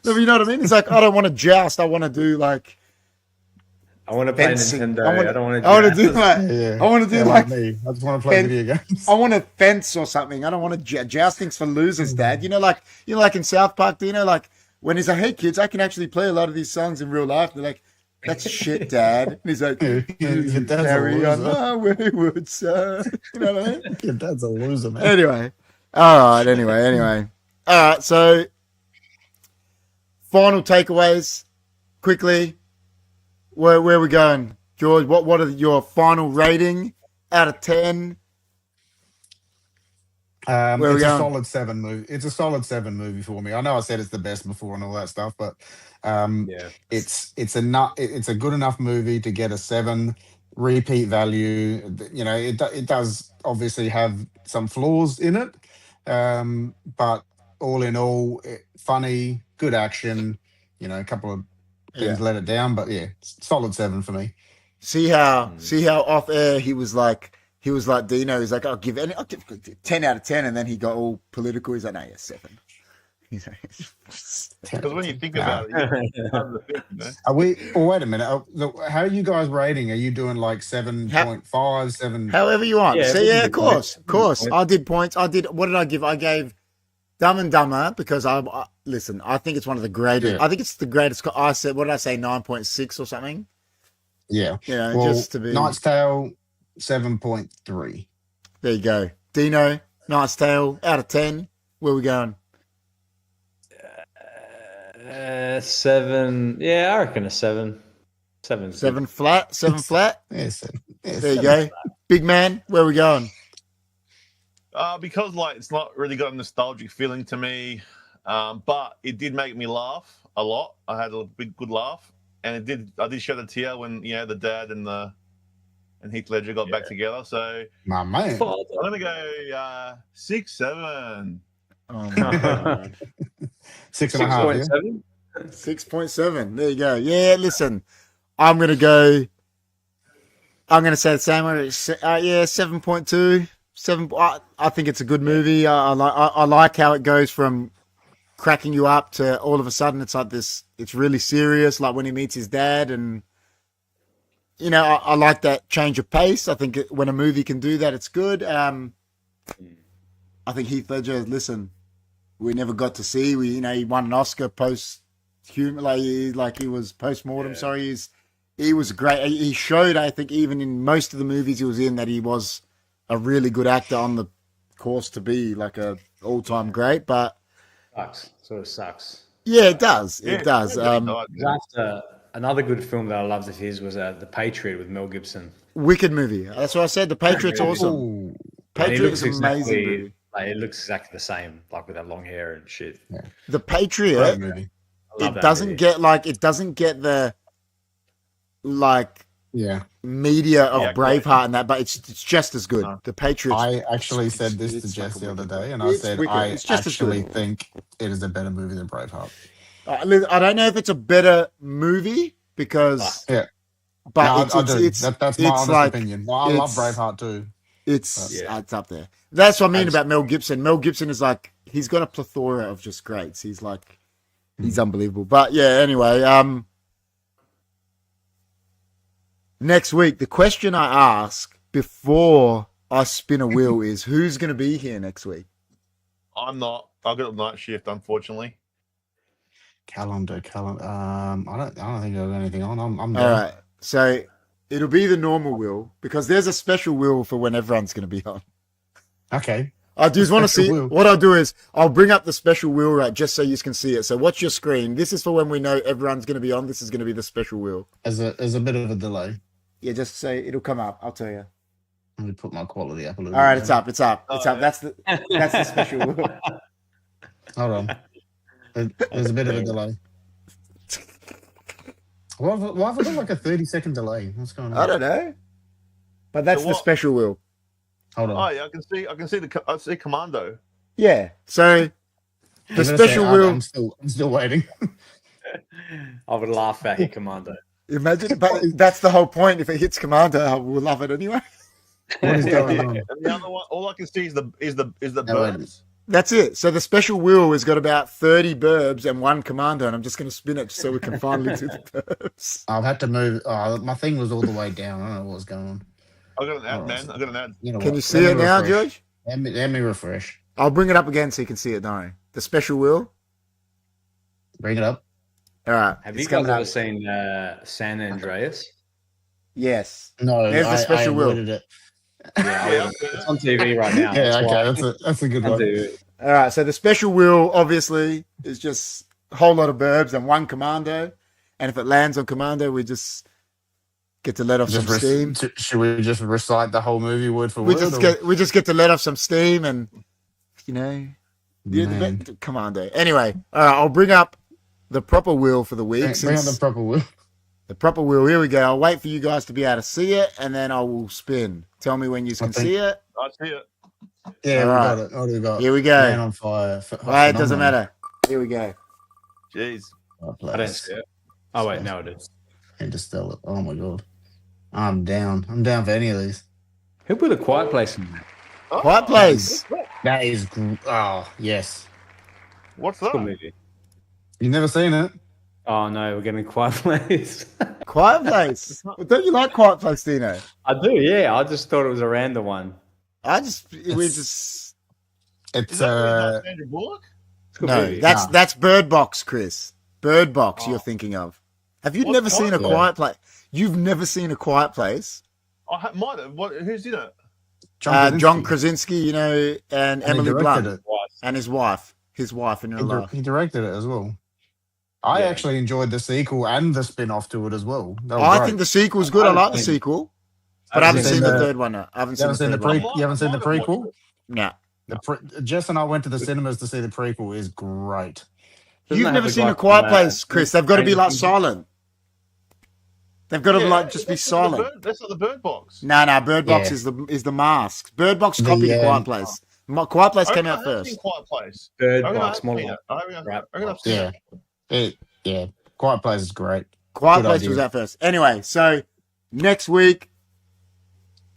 No, you know what I mean? He's like, I don't want to joust. I want to do like. I want to play Nintendo. I don't want to. I want to do like. I want to do like. Me. I just want to play video games. I want to fence or something. I don't want to jousting's for losers, Dad. Like in South Park, Dino, like when he's like, hey kids, I can actually play a lot of these songs in real life. They're like, that's shit, Dad. And he's like, carry on my wayward son. You know what I mean? Your dad's a loser, man. Anyway. All right. All right. So, final takeaways, quickly. Where are we going, George? What are your final rating out of 10? It's a solid 7 movie. It's a solid 7 movie for me. I know I said it's the best before and all that stuff, but it's a good enough movie to get a 7 repeat value. It does obviously have some flaws in it, but all in all, funny, good action. A couple of things let it down, but solid 7 for me. See how off air he was like Dino. He's like, I'll give 10 out of 10, and then he got all political. He's like, no, 7. He's like, because when you think about it, are we? Oh, wait a minute. How are you guys rating? Are you doing like 7.5, 7? However you want. Of course. I did points. What did I give? I gave Dumb and Dumber because listen. I think it's one of the greatest. I think it's the greatest. I said, what did I say? 9.6 or something. Yeah. Just to be Knight's Tale, 7.3. There you go, Dino. Knight's Tale out of 10. Where are we going? 7. Yeah, I reckon a 7. 7. 7 flat. 7 flat. Yeah, there you go, big man. Where are we going? Because it's not really got a nostalgic feeling to me, but it did make me laugh a lot. I had a big good laugh, and I did shed a tear when the dad and Heath Ledger got back together. So my man, I'm gonna go 6, 7. Oh my God. 6.5. 6.7. 6.7. There you go. Yeah, listen, I'm gonna say the same way. 7.2. 7. I think it's a good movie. I like how it goes from cracking you up to all of a sudden it's like this. It's really serious. Like when he meets his dad, and I like that change of pace. I think when a movie can do that, it's good. I think Heath Ledger. Listen, we never got to see. He won an Oscar post-human, like he was post-mortem. Yeah. Sorry, he was great. He showed, I think, even in most of the movies he was in, that he was a really good actor on the course to be like a all-time great. But sucks. Yeah, it does. It does. After another good film that I loved of his was The Patriot with Mel Gibson. Wicked movie. That's what I said. The Patriot's awesome. Ooh. Patriot's amazing movie. It looks exactly the same, like with that long hair and shit. Yeah. The Patriot. It doesn't get the media of Braveheart and that, but it's just as good. The Patriot. I actually said this to Jess the other day, and I said I actually think it is a better movie than Braveheart. I don't know if it's a better movie because but that's my honest opinion. Well, I love Braveheart too. It's up there. That's what I mean about Mel Gibson. Mel Gibson is he's got a plethora of just greats. He's he's unbelievable. But yeah, anyway, next week, the question I ask before I spin a wheel is who's going to be here next week? I'm not. I've got a night shift, unfortunately. Calendar. I don't think there's anything on. I'm All done. right. So it'll be the normal wheel because there's a special wheel for when everyone's going to be on. Okay. I just want to see. Wheel. What I'll do is I'll bring up the special wheel right just so you can see it. So watch your screen. This is for when we know everyone's going to be on. This is going to be the special wheel. There's a bit of a delay. Yeah, just say it'll come up. I'll tell you. Let me put my quality up a little All right, bit. it's up. It's up. Oh, It's up. yeah. That's the special wheel. Hold on. There's a bit of a delay. Why have I got like a 30-second delay? What's going on? I don't know. But that's So the what- special wheel. Hold on. Oh yeah, I can see Commando. Yeah. So I'm the gonna special say, wheel. I'm still waiting. I would laugh at Hit Commando. Imagine, but that's the whole point. If it hits Commander, we'll love it anyway. What is going on? And the other one, all I can see is the No, wait. birds. That's it. So the special wheel has got about 30 burbs and one Commander, and I'm just going to spin it so we can finally do the burbs. I've had to move. Oh, my thing was all the way down. I don't know what was going on. I got an ad, Oh, man. I got an ad. You know Can what? you see Let it me now, refresh. George? Let me refresh. I'll bring it up again so you can see it, don't I? The special wheel. Bring it up. All right. Have it's you guys coming ever up. seen San Andreas? Yes. No, There's the special I wheel. avoided it. Yeah, Yeah, it's on TV right now. Yeah, that's why. okay, that's a good I'll one. do it. All right. So the special wheel, obviously, is just a whole lot of burbs and one Commando. And if it lands on Commando, we just get to let off some steam. Should we just recite the whole movie word for We word? just get to let off some steam and, you know, Man. Commando. Anyway, all right, I'll bring up the proper wheel for the week. Bring on the proper wheel. The proper wheel. Here we go. I'll wait for you guys to be able to see it, and then I will spin. Tell me when you can see it. I see it. Yeah, All we right. got it. What do we got? Here we Man go. on fire. Wait, it doesn't matter. Here we go. Jeez. I don't see it. Oh wait, no, it is. Interstellar. Oh my god. I'm down. I'm down for any of these. Who put a Quiet Place in there? Oh, Quiet Place. That is. Oh yes. What's Good that? movie. You've never seen it? Oh no, we're getting Quiet Place. Quiet Place. Well, don't you like Quiet Place, Dino? I do, yeah. I just thought it was a random one. It's Is that with Sandra Bullock? It's a good No, movie. that's Bird Box, Chris. Bird Box. You're thinking of. Have you What's never seen a Quiet Place? Quiet Place? You've never seen a Quiet Place? Might have. Who's in it? John Krasinski, you know, and he Emily directed Blunt it. and his wife in real life. He directed it as well. I Yeah. actually enjoyed the sequel and the spin-off to it as well. That was I great. think the sequel's good. I haven't like the seen- sequel, but I haven't seen seen the the- third one. I haven't You seen haven't seen the the third one. You haven't seen the Might have watched prequel? No, Jess and I went to the cinemas to see the prequel. Is great. Doesn't you've that never have seen guy a Quiet from, Place, Chris. They've got to be like Stranger Things? silent. They've got to like just be that's not the silent. That's not the Bird Box. No, Bird Box Yeah. is the mask. Bird Box The, copied um, Quiet Place. Quiet Place came I out haven't seen first. Quiet Place. Bird I reckon Box, I've more seen like it. I reckon rap I've seen Yeah. it. Yeah. Quiet Place is great. Quiet Good Place idea. was out first. Anyway, so next week,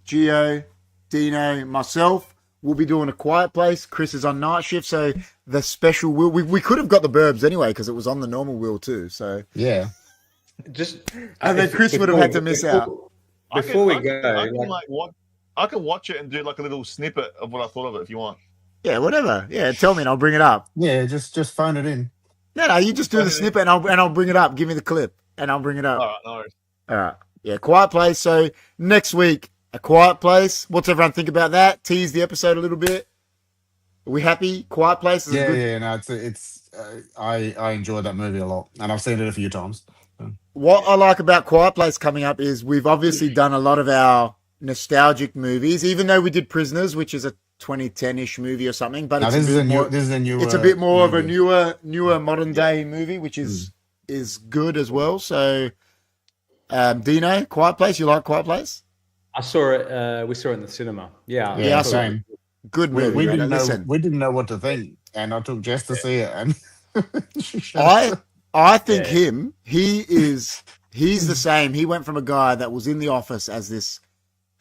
Geo, Dino, myself will be doing a Quiet Place. Chris is on night shift, so the special wheel. We could have got the Burbs anyway because it was on the normal wheel too. So Yeah. Just and then Chris would have had to miss out. Before we I can, go, I can I can watch it and do like a little snippet of what I thought of it if you want. Yeah, whatever. Yeah, tell me and I'll bring it up. Yeah, just phone it in. No, you just do the Okay. snippet and I'll bring it up. Give me the clip and I'll bring it up. All right, no worries. All right. Yeah, Quiet Place. So next week, A Quiet Place. What's everyone think about that? Tease the episode a little bit. Are we happy? Quiet Place is a good. No, it's I enjoyed that movie a lot, and I've seen it a few times. What I like about Quiet Place coming up is we've obviously done a lot of our nostalgic movies, even though we did Prisoners, which is a 2010-ish movie or something. But Now, it's this a is bit a more. new. This is a new. It's a bit more of a movie. newer modern day movie, which is good as well. So, Dino, Quiet Place. You like Quiet Place? I saw it. We saw it in the cinema. Yeah, Yeah, I thought saw it- same. Good We, movie. we right? didn't know. Listen, We didn't know what to think, and I took Jess to see it, and I think Yeah. he's the same. He went from a guy that was in the office as this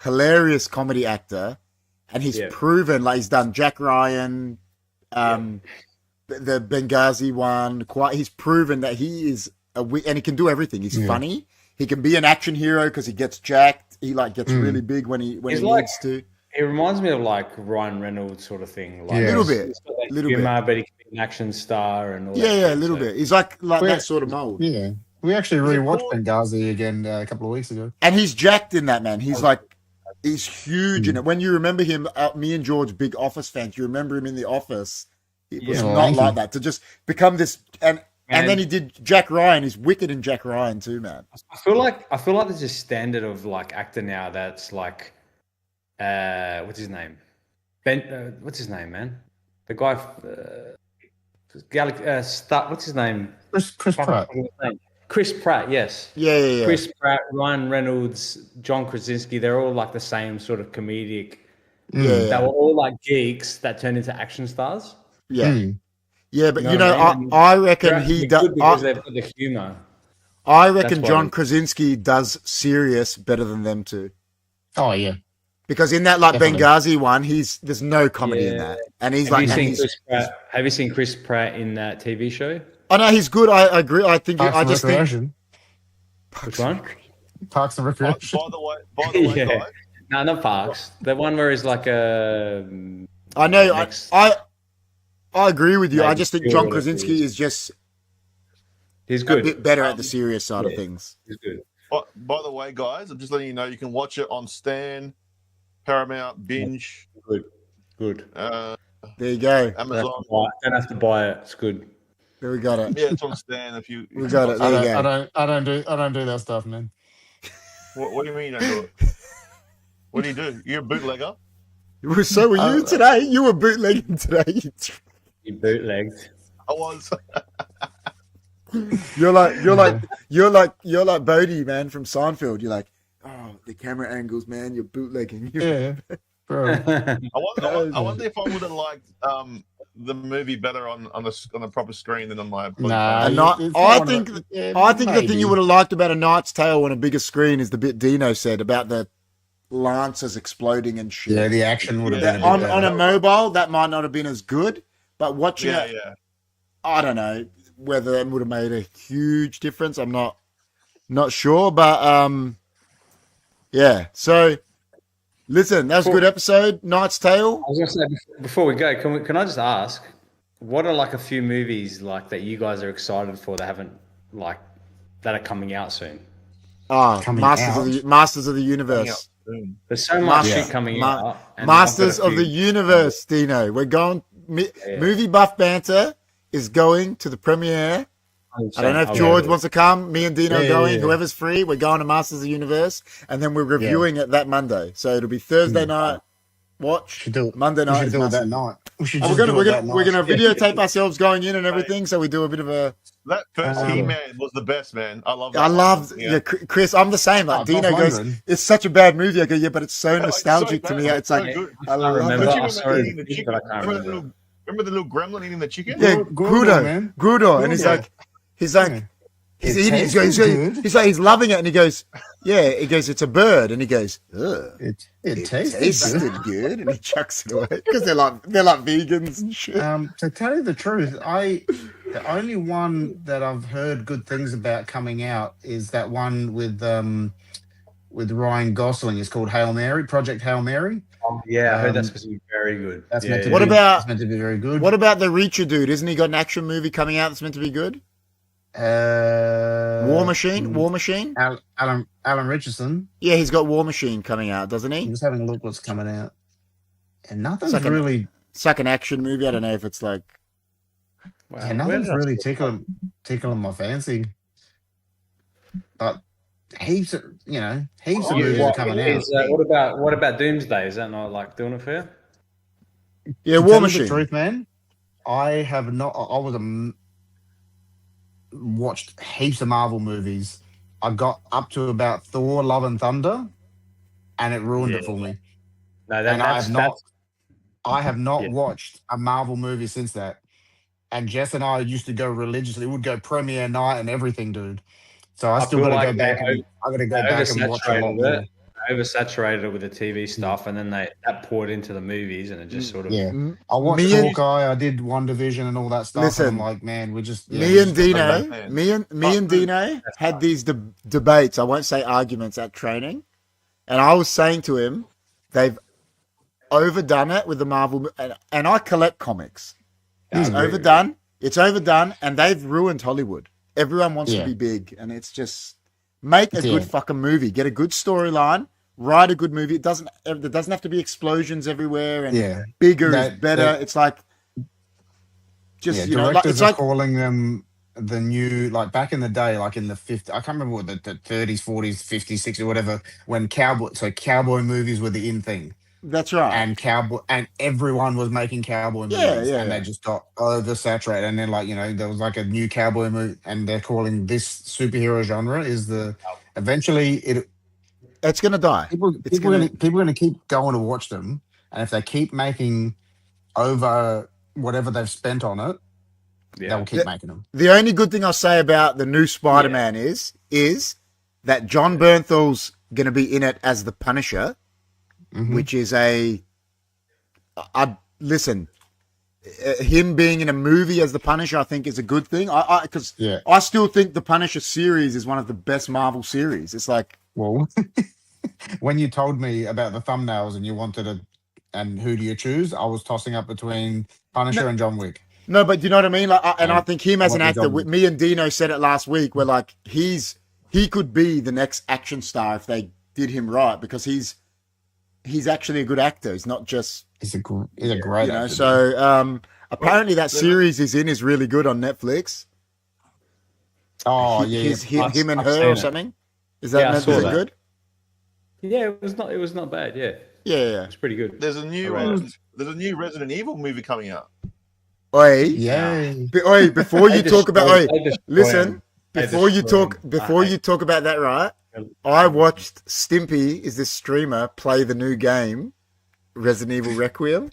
hilarious comedy actor, and he's Yeah. proven like he's done Jack Ryan, the Benghazi one. He's proven that he is and he can do everything. He's funny. He can be an action hero because he gets jacked. He like gets really big when he He's like- needs to. He reminds me of like Ryan Reynolds sort of thing. Like a little bit, he's got that little humor, bit. but he can be an action star and all that. Yeah, shit, a little so. bit. He's like We- that sort of mold. Yeah. We actually Is it rewatched cool? Benghazi again a couple of weeks ago. And he's jacked in that, man. He's huge in it. When you remember him, me and George, big Office fans, you remember him in The Office. It was Yeah. not Lanky. like that. To just become this, and then he did Jack Ryan. He's wicked in Jack Ryan too, man. I feel like there's a standard of like actor now that's like, what's his name? What's his name, man? The guy, what's his name? Chris Pratt. Chris Pratt, yes. Yeah. Chris Pratt, Ryan Reynolds, John Krasinski, they're all like the same sort of comedic. Yeah. They were all like geeks that turned into action stars. Yeah. Mm. Yeah, but You know what I mean? I reckon he does. Because they've got the humor. I reckon That's John why- Krasinski does serious better than them two. Oh yeah. Because in that like Definitely. Benghazi one, there's no comedy in Yeah. that, and he's Have like, you seen Chris Pratt in that TV show? I know he's good. I agree. I think Parks I and just think Recreation. Which one? Parks and By Recreation. the way, Yeah. guys. No, not Parks. The one where he's like a. I know. Next- I agree with you. I Maybe just think two John or whatever Krasinski it is. is just He's a good. bit better at the serious side of yeah. things. He's good. By the way, guys, I'm just letting you know you can watch it on Stan, Paramount, Binge, Good. There you go. Amazon. Don't have to buy it. It's good. There we got it. Yeah, it's on Stan. If you, We got it. I There you don't, go. I don't do that stuff, man. What do you mean you don't do it? What do you do? You're a bootlegger. So were you today? You were bootlegging today. You bootlegged. I was. You're like Bodie, man, from Seinfeld. You're like, oh, the camera angles, man. You're bootlegging. Yeah, bro. I wonder if I would have liked the movie better on a proper screen than on my. Nah, And it's I not think one of the- I think the thing maybe. you would have liked about A Knight's Tale on a bigger screen is the bit Dino said about the lances exploding and shit. Yeah, the action would have Yeah, been a on bit on better. a mobile, that might not have been as good. But watching Yeah, it, yeah. I don't know whether that would have made a huge difference. I'm not sure, but yeah. So listen, that was a good episode. Knight's Tale. I was gonna say before we go, can I just ask, what are like a few movies like that you guys are excited for that are coming out soon? Coming Masters of the Universe. Soon. There's so much Yeah. shit coming out. and Masters I've got a of the few. Universe, Dino. We're going. Movie Buff Banter is going to the premiere. I don't know if George wants to come. Me and Dino are going. Whoever's free, we're going to Masters of the Universe, and then we're reviewing it that Monday. So it'll be Thursday night. Watch. Should do it. Monday We night. should is do it Masters. that night. We should We're just gonna do we're it gonna that we're night. gonna videotape ourselves going in and everything. So we do a bit of a. That first Um, He-Man was the best, man. I love that. I love Yeah. Chris. I'm the same. Like Oh, Dino Top goes, 100. it's such a bad movie. I go, yeah, but it's so It's nostalgic so to me. bad. It's like so good. I love remember. it. Don't you I saw it, eating the chicken? but I can't remember. Remember the little gremlin eating the chicken? Yeah, Grudo, man. Grudo, and he's Yeah. like, he's like, Yeah. he's It eating. tastes good. He's like, he's loving it, and he goes, yeah. He goes, it's a bird, and he goes, ugh. It tasted Tasted good, and he chucks it away because they're like vegans and shit. To tell you the truth, the only one that I've heard good things about coming out is that one with Ryan Gosling. It's called Hail Mary, Project Hail Mary. Yeah, I heard that's supposed to be very good. That's Yeah, meant to yeah. What be, about- it's meant to be very good. What about the Reacher dude? Isn't he got an action movie coming out that's meant to be good? War Machine. Alan Richardson. Yeah, he's got War Machine coming out, doesn't I'm he? just having a look what's coming out, and nothing's It's like really. It's like an action movie. I don't know if it's like. Wow, Yeah, where nothing's did I really see that? tickling my fancy. But heaps of Oh, movies yeah. are coming out. What about Doomsday? Is that not like doing it for you? Yeah, To War tell you Machine. the truth, man, I have not. I was watched heaps of Marvel movies. I got up to about Thor: Love and Thunder, and it ruined it for me. No, And I have not Yeah. watched a Marvel movie since that. And Jess and I used to go religiously. We'd go premiere night and everything, dude. So I still feel got to like go back. they I got to go back and watch a lot oversaturated more. it. Oversaturated it with the TV stuff, and then that poured into the movies, and it just sort of Yeah. Mm, I watched Me and- Hawkeye. I did One Division and all that stuff. Listen, and I'm like, man, we just me and Okay, Dino, man. me and Dino had these debates. I won't say arguments at training, and I was saying to him, they've overdone it with the Marvel, and I collect comics. It's overdone. It's overdone, and they've ruined Hollywood. Everyone wants to be big, and it's just make a good fucking movie. Get a good storyline. Write a good movie. There doesn't have to be explosions everywhere, and bigger is better. It's like just directors are calling them the new, like back in the day, like in the 50s. I can't remember what the 30s, 40s, 50s, 60s, whatever. When cowboy movies were the in thing. That's right. And everyone was making cowboy movies, and they just got oversaturated. And then, like, there was like a new cowboy movie, and they're calling this superhero genre is eventually it's gonna die. People are gonna keep going to watch them, and if they keep making over whatever they've spent on it, they'll keep making them. The only good thing I'll say about the new Spider-Man is that John Bernthal's gonna be in it as the Punisher. Mm-hmm. Which is listen, him being in a movie as the Punisher, I think is a good thing. Because I still think the Punisher series is one of the best Marvel series. It's like, well, when you told me about the thumbnails and you wanted and who do you choose? I was tossing up between Punisher and John Wick. No, but do you know what I mean? Like, I think him as an actor. Me and Dino said it last week. We're like, he could be the next action star if they did him right, because he's actually a good actor. He's not just... He's a great actor. So apparently that series he's in is really good on Netflix. Oh, yeah. Him and her or something? Is that good? Yeah, it was not bad, yeah. Yeah. It's pretty good. There's a new Resident Evil movie coming out. Oi. Yeah. Oi, before you talk about... listen, before you talk about that, right? I watched Stimpy, is this streamer, play the new game, Resident Evil Requiem.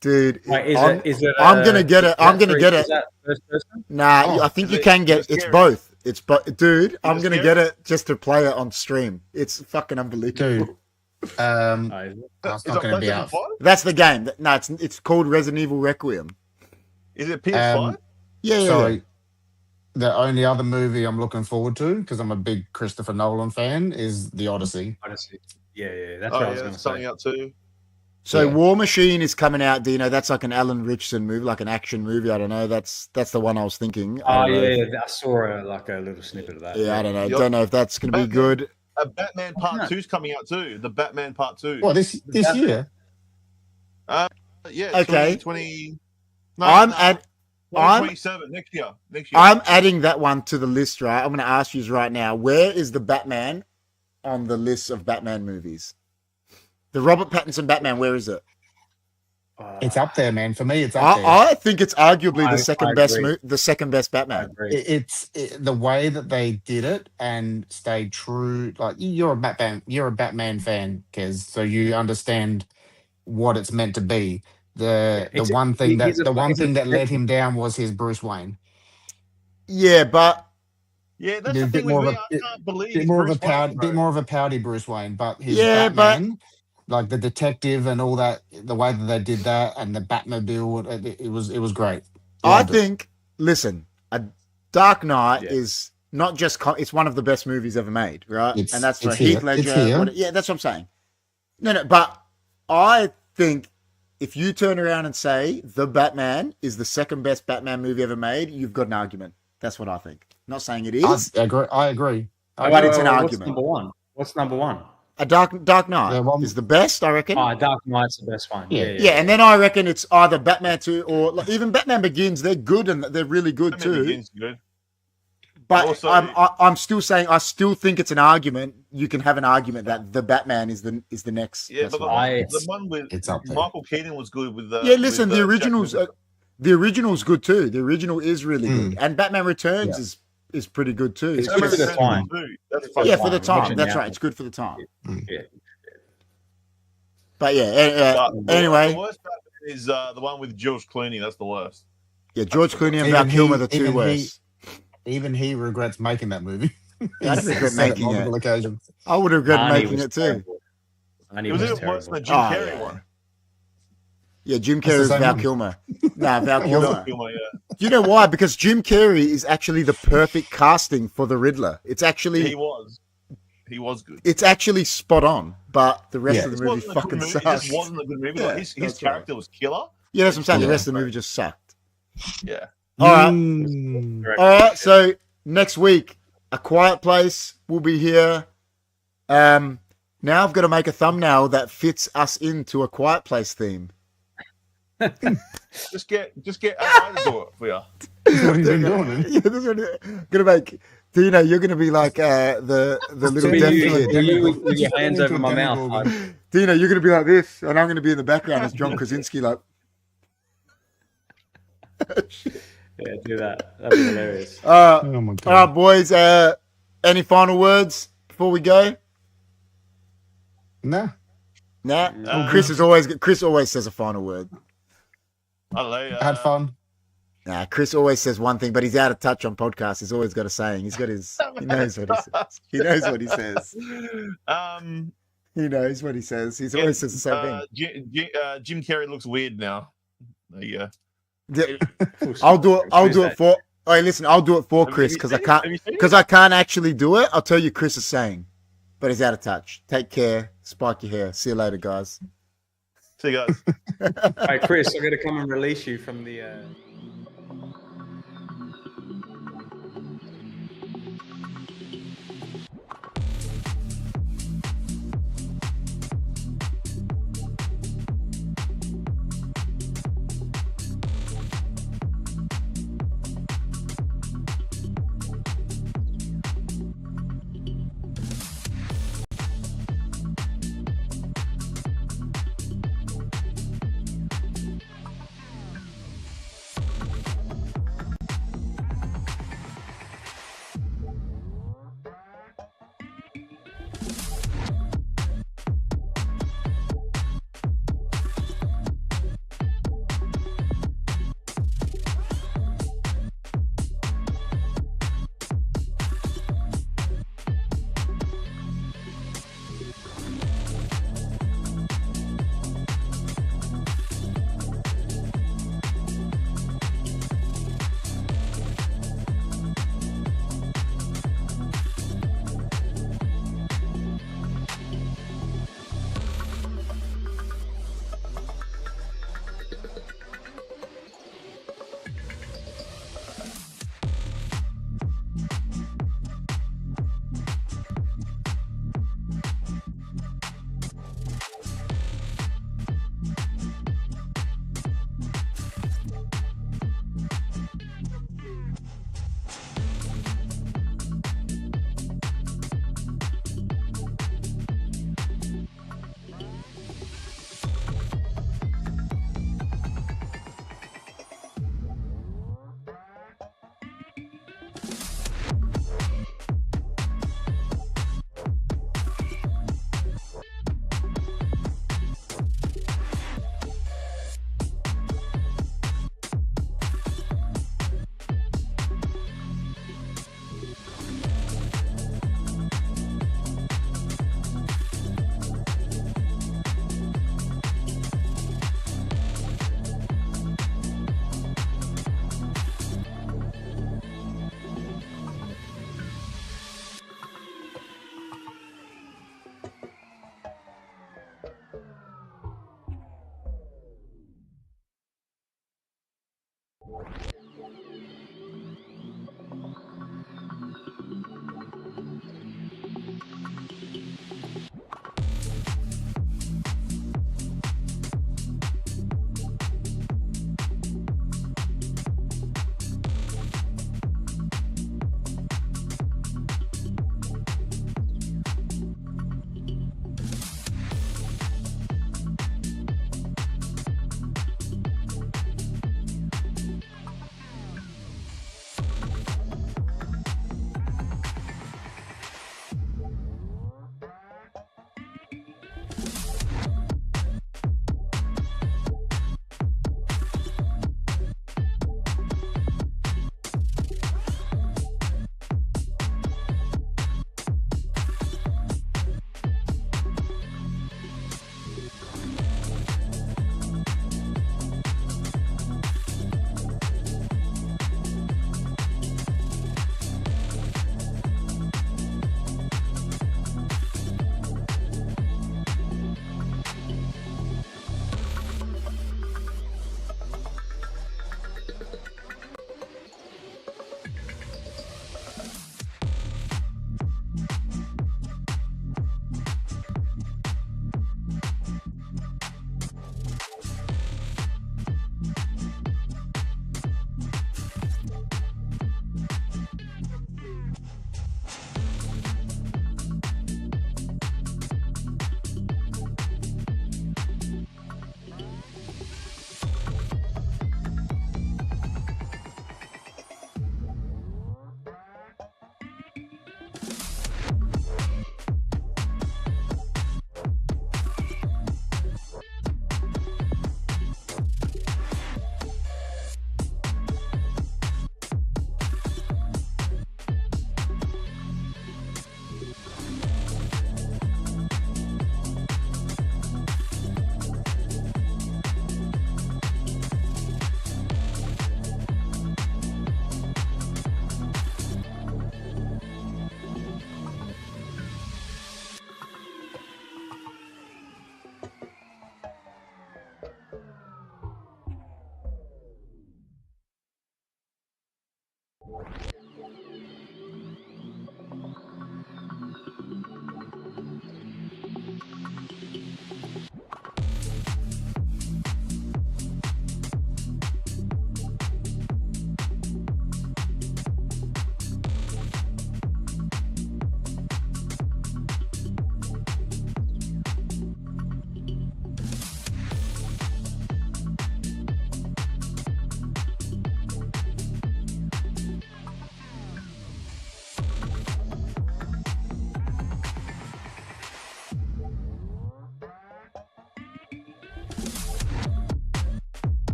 Dude, I'm gonna get it. I'm gonna get it. Is that first person? Nah, I think you can get it's both. Dude, I'm gonna get it just to play it on stream. It's fucking unbelievable. Dude, that's not gonna be out. That's the game. No, it's called Resident Evil Requiem. Is it PS5? Yeah. The only other movie I'm looking forward to, because I'm a big Christopher Nolan fan, is The Odyssey. Yeah, that's what I was going to say. Coming out too. So War Machine is coming out, Dino. That's like an Alan Richardson movie, like an action movie. I don't know. That's the one I was thinking. I saw a little snippet of that. Yeah, I don't know. Don't know if that's going to be good. Batman Part 2 is coming out too. The Batman Part 2. What, this year? Yeah. Okay. 2020. I'm 27 next year. I'm adding that one to the list, right? I'm going to ask you right now, where is the Batman on the list of Batman movies? The Robert Pattinson Batman, where is it? It's up there, man. For me, it's up there. I think it's arguably the second best Batman. It's the way that they did it and stayed true. Like, you're a Batman fan, Kez, so you understand what it's meant to be. The one thing that let him down was his Bruce Wayne. Yeah, but that's the thing with me. I can't believe bit more of a pouty Bruce Wayne, but his Batman, like the detective and all that, the way that they did that and the Batmobile, it was great. Listen, A Dark Knight is not just it's one of the best movies ever made, right? And that's for Heath Ledger. That's what I'm saying. No, but I think if you turn around and say The Batman is the second best Batman movie ever made, you've got an argument. That's what I think. I'm not saying it is. I agree. But it's an argument. What's number one? A Dark Knight is the best, I reckon. Dark Knight's the best one. Yeah, and then I reckon it's either Batman 2 or even Batman Begins. They're good and they're really good too. Begins good. But also, I'm still saying I still think it's an argument. You can have an argument that the Batman is the next. Yeah, but the one with Michael Keaton was good with the. Yeah, listen, the original's good too. The original is really good, and Batman Returns is pretty good too. It's good for the time. For the time. That's right. It's good for the time. Yeah. But anyway, the worst Batman is the one with George Clooney. That's the worst. Yeah, George Clooney and Val Kilmer, the two worst. Even he regrets making that movie. I'd regret making it. I would regret making it too. It was even worse than the Jim Carrey one. Yeah, Jim Carrey is Val Kilmer. Val Kilmer. Do you know why? Because Jim Carrey is actually the perfect casting for the Riddler. It's actually he was. He was good. It's actually spot on, but the rest of the movie It fucking sucked. It just wasn't a good movie. Yeah, like his character was killer. Yeah, that's what I'm saying. The rest of the movie just sucked. Yeah. All right. So next week, A Quiet Place will be here. Now I've got to make a thumbnail that fits us into A Quiet Place theme. just get AI to do it for you. That's what he's been doing. Yeah, that's what I'm gonna make. Dino, you're gonna be like the little deaf kid. With your hands over my mouth. Dino, you're gonna be like this, and I'm gonna be in the background as John Krasinski, like. Yeah, do that. That'd be hilarious. Oh my God. All right, boys. Any final words before we go? Nah. Nah. Chris always says a final word. I don't know. Had fun. Nah, Chris always says one thing, but he's out of touch on podcasts. He's always got a saying. He knows what he says. He knows what he says. He knows what he says. He always says the same thing. Jim Carrey looks weird now. There you go. I'll do it for. Hey, listen, I'll do it for Chris because I can't actually do it. I'll tell you Chris is saying, but he's out of touch. Take care. Spike your hair. See you later, guys. See you guys. Hey, Chris, I got to come and release you from the